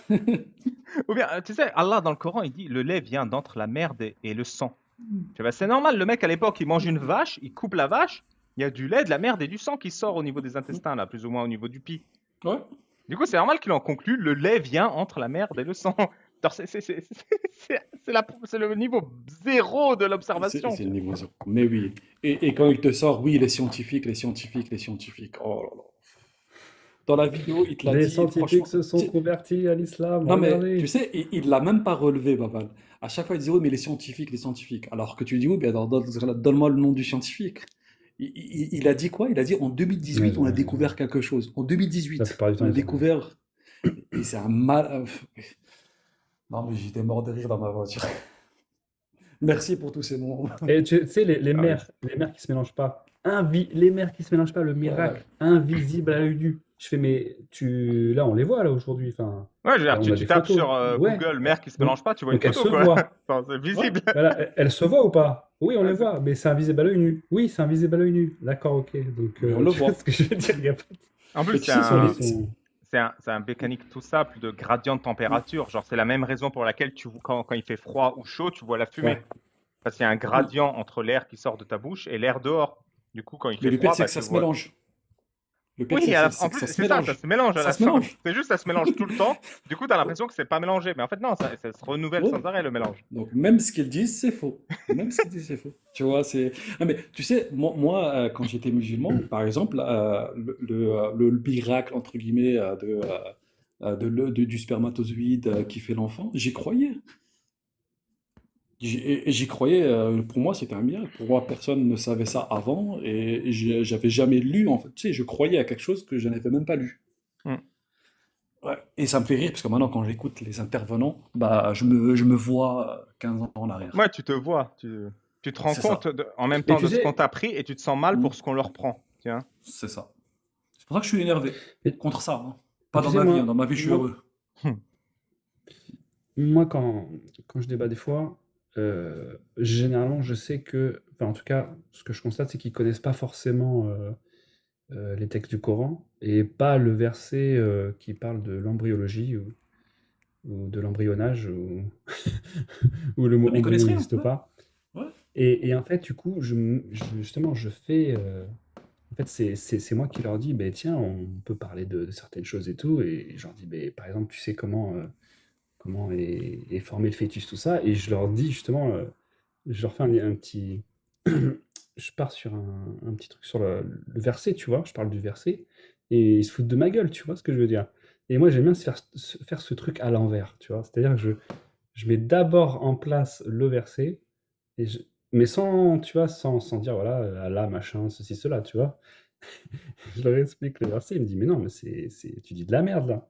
Ou bien, tu sais, Allah dans le Coran, il dit le lait vient d'entre la merde et le sang. Tu vois, c'est normal, le mec à l'époque, il mange une vache, il coupe la vache, il y a du lait, de la merde et du sang qui sort au niveau des intestins, là, plus ou moins au niveau du pis. Ouais, Du coup, c'est normal qu'il en conclue le lait vient entre la merde et le sang. Alors, c'est le niveau zéro de l'observation. c'est le niveau zéro. Mais oui. Et quand il te sort, oui, les scientifiques, les scientifiques, les scientifiques. Oh là là. Dans la vidéo, il te l'a Les dit, scientifiques franchement. se sont convertis à l'islam, Non, mais tu regardez. sais, il l'a même pas relevé, Babal. À chaque fois, il disait, oui, mais les scientifiques, les scientifiques. Alors que tu dis, oui, mais alors, donne-moi le nom du scientifique. Il a dit quoi? Il a dit, en Ouais, 2018, on a découvert quelque chose. En la 2018, plupart du temps, on a ils ont raison. découvert. Et c'est un mal. Non, mais j'étais mort de rire dans ma voiture. Merci pour tous ces mots. Et tu sais, Ah oui. les mers qui se mélangent pas. Les mers qui se mélangent pas, le Ouais. miracle, invisible à l'œil nu. Je fais, mais là, on les voit, là, aujourd'hui. Enfin, Ouais, je veux dire, on a tu des tapes photos. sur Ouais. Google mer qui se Donc, mélange pas, tu vois une donc elles photo, se quoi. voient. Enfin, c'est Ouais. visible. Voilà, elles se voient ou pas? Oui, on Ouais, les c'est voit, tout. mais c'est invisible à l'œil nu. Oui, c'est invisible à l'œil nu. D'accord, ok. Donc, Mais on le tu vois ce voit. que je veux dire? Il y a pas En plus, Mais tu sais, de- ils c'est- sont... c'est un mécanique tout simple de gradient de température. Genre, c'est la même raison pour laquelle quand il fait froid ou chaud, tu vois la fumée. Ouais. Parce qu'il y a un gradient entre l'air qui sort de ta bouche et l'air dehors. Du coup, quand il Mais fait le pire, froid, c'est bah, que ça tu se vois. mélange. Le pire, Oui, en c'est que plus, ça se c'est ça, ça mélange. se mélange à Ça la se fin. mélange. C'est juste, ça se mélange tout le temps. Du coup, tu as l'impression que c'est pas mélangé. Mais en fait, non, ça se renouvelle Ouais. sans arrêt, le mélange. Donc, même ce qu'ils disent, c'est faux. Même ce qu'ils disent, c'est faux. Tu vois, c'est. Non, mais tu sais, quand j'étais musulman, par exemple, le miracle, entre guillemets, du spermatozoïde qui fait l'enfant, j'y croyais. J'y croyais, pour moi, c'était un miracle. Pour moi, personne ne savait ça avant et j'avais jamais lu, en fait. Tu sais, je croyais à quelque chose que je n'avais même pas lu. Hmm. Ouais. Et ça me fait rire parce que maintenant, quand j'écoute les intervenants, bah, je me vois 15 ans en arrière. Ouais, tu te vois. Tu te rends C'est compte ça. en même Mais temps tu de ce qu'on sais, t'a pris et tu te sens mal Mm. pour ce qu'on leur prend. Tiens. C'est ça. C'est pour ça que je suis énervé mais, contre ça, hein. mais Pas tu dans sais, ma vie, hein. Dans ma vie, je suis moi, heureux. Moi, quand je débat des fois, généralement, je sais que, enfin, en tout cas, ce que je constate, c'est qu'ils connaissent pas forcément les textes du Coran et pas le verset qui parle de l'embryologie ou de l'embryonnage où le mot Non, mais ils connaissent embryon rien. n'existe Ouais. pas. Ouais. Et en fait, du coup, justement, je fais. En fait, c'est moi qui leur dis, ben tiens, on peut parler de certaines choses et tout. Et je leur dis, ben, par exemple, tu sais comment est formé le fœtus, tout ça. Et je leur dis justement, je leur fais un petit. Je pars sur un petit truc sur le verset, tu vois. Je parle du verset. Et ils se foutent de ma gueule, tu vois ce que je veux dire. Et moi, j'aime bien faire ce truc à l'envers, tu vois. C'est-à-dire que je mets d'abord en place le verset, et mais sans, tu vois, sans dire, voilà, Allah, machin, ceci, cela, tu vois. Je leur explique le verset, ils me disent, mais non, mais tu dis de la merde, là.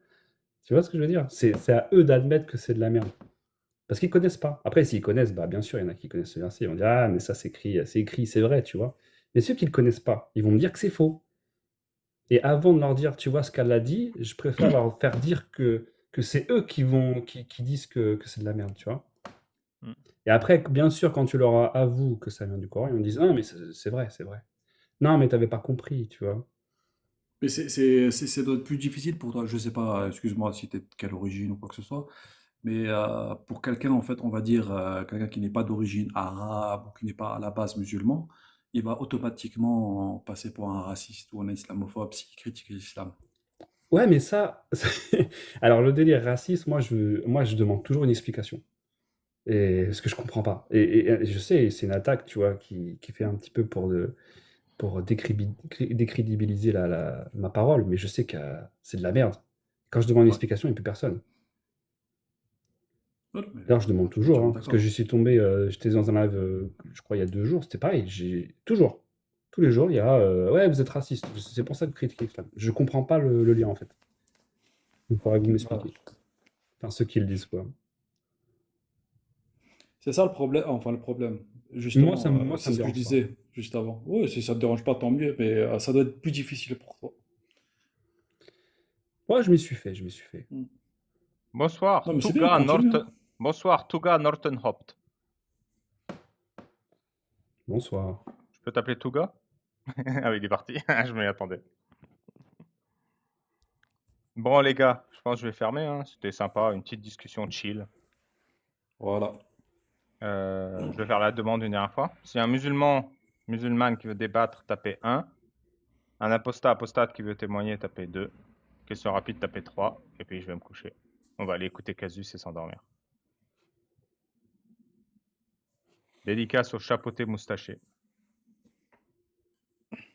Tu vois ce que je veux dire? C'est à eux d'admettre que c'est de la merde. Parce qu'ils connaissent pas. Après, s'ils connaissent, bah, bien sûr, il y en a qui connaissent ce verset. Ils vont dire, ah, mais ça, c'est écrit, c'est vrai, tu vois. Mais ceux qui ne le connaissent pas, ils vont me dire que c'est faux. Et avant de leur dire, tu vois ce qu'elle a dit, je préfère leur faire dire que c'est eux qui disent que c'est de la merde, tu vois. Hmm. Et après, bien sûr, quand tu leur avoues que ça vient du Coran, ils vont dire, ah, mais c'est vrai, c'est vrai. Non, mais t'avais pas compris, tu vois. Mais ça doit être plus difficile pour toi. Je sais pas, excuse-moi si t'es de quelle origine ou quoi que ce soit. Mais pour quelqu'un, en fait, on va dire, quelqu'un qui n'est pas d'origine arabe ou qui n'est pas à la base musulman, il va automatiquement passer pour un raciste ou un islamophobe s'il critique l'islam. Ouais, mais ça, alors le délire raciste, moi, je demande toujours une explication. Et ce que je comprends pas. Et je sais, c'est une attaque, tu vois, qui fait un petit peu pour décrédibiliser ma parole, mais je sais que c'est de la merde. Quand je demande une Ouais. explication, il n'y a plus personne. Ouais, mais D'ailleurs, je demande je suis toujours, entièrement hein, parce que d'accord. je suis tombé, j'étais dans un live, je crois, il y a 2 jours, c'était pareil, toujours, tous les jours, il y a, ouais, vous êtes raciste, c'est pour ça que vous critiquez l'islam. Je comprends pas le lien, en fait. Il faudra que vous Voilà. m'expliquiez. Enfin, ceux qui le disent, quoi. C'est ça le problème, enfin le problème, Moi, justement, moi, ça c'est me ce que je dérange pas. disais juste avant. Oui, si ça te dérange pas, tant mieux, mais ça doit être plus difficile pour toi. Ouais, je m'y suis fait, je m'y suis fait. Mm. Bonsoir, Non, mais c'est bien, Tuga continue, hein. Norton. Bonsoir, Tuga Nortonhopt. Bonsoir. Je peux t'appeler Tuga? Ah oui, il est parti. Je m'y attendais. Bon, les gars, je pense que je vais fermer, hein. C'était sympa, une petite discussion chill. Voilà. Je vais faire la demande une dernière fois. Si un musulman qui veut débattre, tapez 1. Un apostat qui veut témoigner, tapez 2. Question rapide, tapez 3. Et puis je vais me coucher. On va aller écouter Casus et s'endormir. Dédicace au chapeauté moustaché.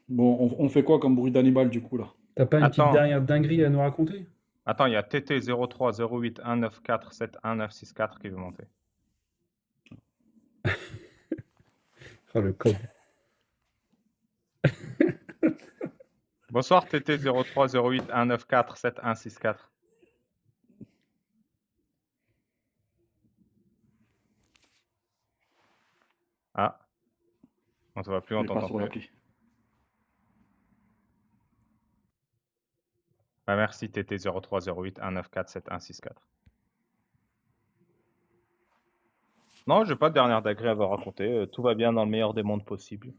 Bon, on fait quoi comme bruit d'animal du coup là? T'as pas une petite Attends, dernière dinguerie à nous raconter? il y a TT 03 08 194 71964 qui veut monter. Oh, le code. Bonsoir TT 03 08 194 7164. Ah, on se voit plus, on Il est pas t'entend sur plus. l'appli. Bah, merci TT 03 08 194 7164. Non, j'ai pas de dernière dinguerie à vous raconter. Tout va bien dans le meilleur des mondes possible.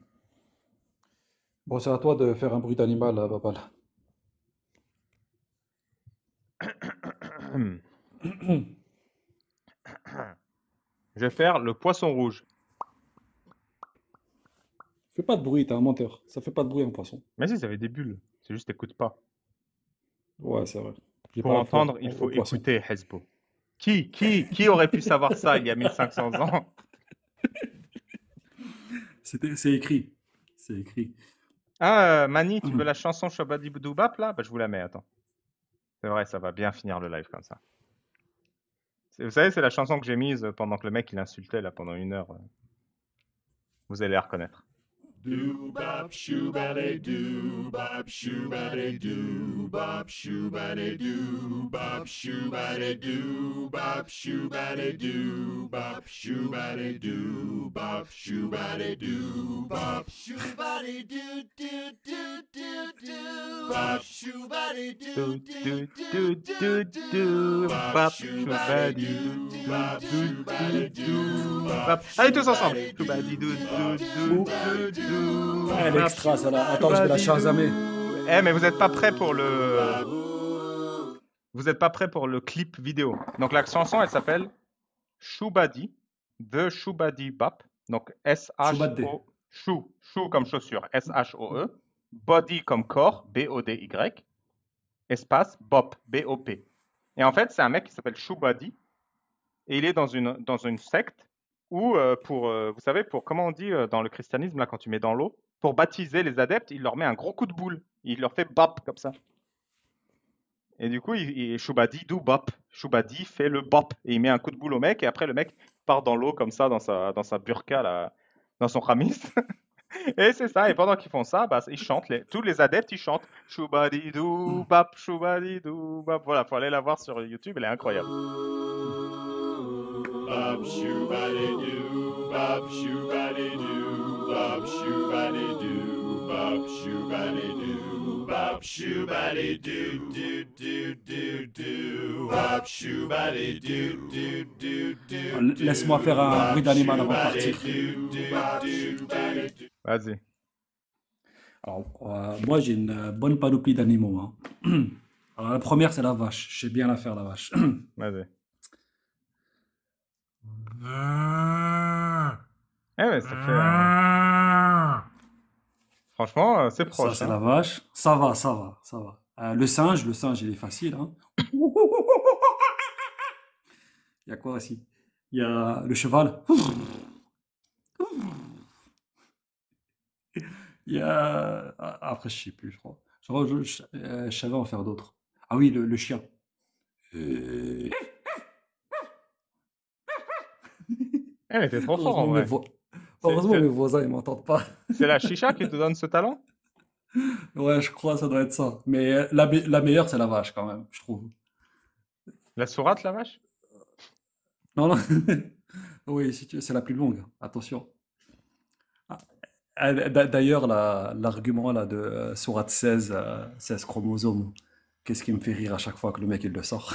Bon, c'est à toi de faire un bruit d'animal, Babal. Je vais faire le poisson rouge. Fais pas de bruit, t'es un menteur. Ça fait pas de bruit un poisson. Mais si, ça fait des bulles. C'est juste écoute pas. Ouais, c'est vrai. J'ai Pour pas la foi entendre, il au faut poisson. écouter Hezbo. Qui aurait pu savoir ça il y a 1500 ans? C'est écrit. C'est écrit. Ah, Mani, tu veux la chanson Shabadi Bap là? Bah, je vous la mets, attends. C'est vrai, ça va bien finir le live comme ça. Vous savez, c'est la chanson que j'ai mise pendant que le mec il insultait là pendant 1 heure. Vous allez la reconnaître. Doo-bop, shoo-ba-de-doo, bop, shoo-ba-de-doo, bop, shoo-ba-de-doo, bop, shoo-ba-de-doo, bop, shoo-ba-de-doo, bop, shoo-ba-de-doo, bop, shoo-ba-de-doo, bop, shoo-ba-de-doo-doo-doo-doo-doo, bop, shoo-ba-de-doo-doo-doo-doo-doo, bop, shoo-ba-de-doo, bop, shoo-ba-de-doo, bop. Allez tous ensemble. Ah, l'extra, ça là. Attends, je vais la chasamer. Eh, mais vous n'êtes pas prêts pour le... Vous n'êtes pas prêts pour le clip vidéo. Donc la chanson, elle s'appelle Shoobadi, The Shoobadi Bap. Donc Choubadé. S-H-O... Shoe comme chaussure, S-H-O-E. Body comme corps, B-O-D-Y. Espace, Bop, B-O-P. Et en fait, c'est un mec qui s'appelle Shoobadi. Et il est dans une secte où, vous savez, comment on dit dans le christianisme, là, quand tu mets dans l'eau, pour baptiser les adeptes, il leur met un gros coup de boule. Il leur fait bap comme ça. Et du coup, Shoubadi do bap. Shoubadi fait le bap. Et il met un coup de boule au mec, et après, le mec part dans l'eau comme ça, dans sa burqa, là, dans son khamis. Et c'est ça, et pendant qu'ils font ça, bah, ils chantent, tous les adeptes, ils chantent Shoubadi do bap, Shoubadi do bap. Voilà, faut aller la voir sur YouTube, elle est incroyable. Bop, shoo-ba-de-doo, bop, shoo-ba-de-doo, bop, shoo-ba-de-doo, bop, shoo-ba-de-doo, bop, shoo-ba-de-doo-doo-doo-doo, bop, shoo-ba-de-doo-doo-doo-doo. Laisse-moi faire un bruit d'animal avant de partir. Vas-y. Alors, moi, j'ai une bonne panoplie d'animaux, hein. Alors, la première, c'est la vache. Je sais bien la faire, la vache. Vas-y. Eh mais ça fait... Franchement, c'est Ça, proche. c'est Hein. la vache. Ça va, ça va, ça va. Le singe, il est facile, hein. Il y a quoi aussi? Il y a le cheval. Il y a... Après, je sais plus, je crois. Je savais en faire d'autres. Ah oui, le chien. Eh mais t'es trop fort en vrai. Heureusement, mes voisins, ils m'entendent pas. C'est la chicha qui te donne ce talent? Ouais, je crois que ça doit être ça. Mais la meilleure, c'est la vache, quand même, je trouve. La sourate, la vache? Non, non. Oui, si c'est la plus longue. Attention. D'ailleurs, l'argument là de sourate 16, 16 chromosomes, qu'est-ce qui me fait rire à chaque fois que le mec il le sort.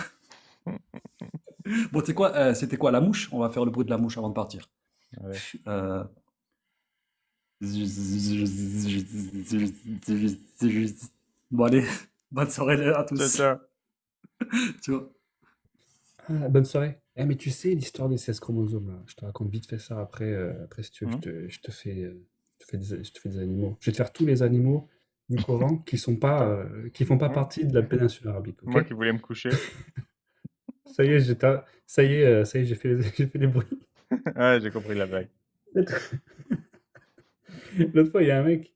Bon, tu sais quoi, c'était quoi la mouche? On va faire le bruit de la mouche avant de partir. Ouais. Bon allez, bonne soirée à tous. Ciao, ciao. Tu vois? Ah, bonne soirée. Eh, mais tu sais, l'histoire des 16 chromosomes, là, je te raconte vite fait ça après. Après, si tu veux, Mhm. je te fais des animaux. Je vais te faire tous les animaux du Coran qui font pas Ouais. partie de la péninsule arabique, ok? Moi qui voulais me coucher. Ça y est, ça y est, j'ai fait j'ai fait les bruits. Ouais, j'ai compris la blague. L'autre fois, il y a un mec,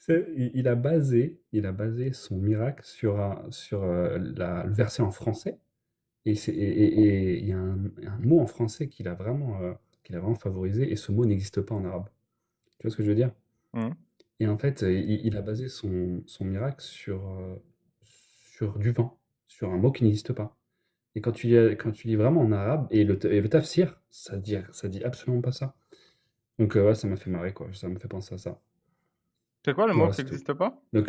il a basé son miracle sur le verset en français. Et il y a un mot en français qu'il a vraiment favorisé, et ce mot n'existe pas en arabe. Tu vois ce que je veux dire? Mhm. Et en fait, il a basé son miracle sur du vent, sur un mot qui n'existe pas. Et quand tu lis vraiment en arabe, et le tafsir, ça dit absolument pas ça. Donc ouais, ça m'a fait marrer, quoi. Ça me fait penser à ça. C'est quoi le mot Voilà, qui c'est tout. n'existe pas? Donc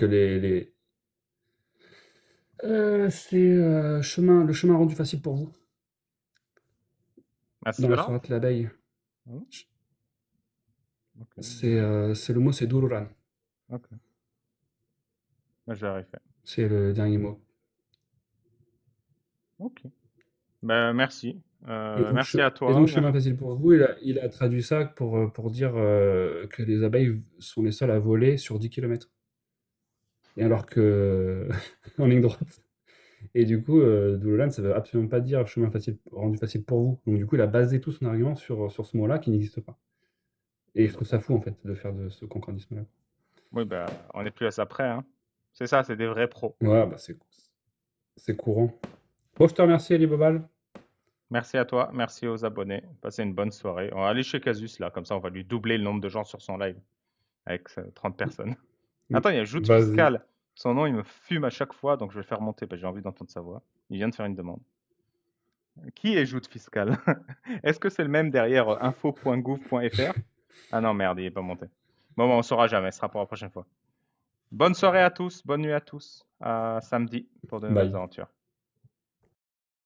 c'est le chemin rendu facile pour vous, dans la Asfara? sourate l'abeille. Mhm. Ok, C'est le mot, c'est Dururan. ok. Bah, je vérifie. C'est le dernier mot. Ok. Ben, merci. Merci à Et donc, toi. chemin facile pour vous, il a traduit ça pour dire que les abeilles sont les seules à voler sur 10 km. Et alors que, en ligne droite. Et du coup, Dururan, ça veut absolument pas dire chemin facile, rendu facile pour vous. Donc, du coup, il a basé tout son argument sur ce mot-là qui n'existe pas. Et je trouve ça fou, en fait, de faire de ce concordisme-là. Oui, ben, on n'est plus à ça près, hein. C'est ça, c'est des vrais pros. Ouais, bah, c'est courant. Bon, je te remercie, Ali Bobal. Merci à toi, merci aux abonnés. Passez une bonne soirée. On va aller chez Casus là, comme ça on va lui doubler le nombre de gens sur son live avec 30 personnes. Attends, il y a Joute Vas-y. Fiscale. Son nom, il me fume à chaque fois, donc je vais le faire monter. J'ai envie d'entendre sa voix. Il vient de faire une demande. Qui est Joute Fiscale? Est-ce que c'est le même derrière info.gouv.fr? Ah non, merde, il n'est pas monté. Bon, on saura jamais, ce sera pour la prochaine fois. Bonne soirée à tous, bonne nuit à tous. À samedi pour de nouvelles Bye. aventures.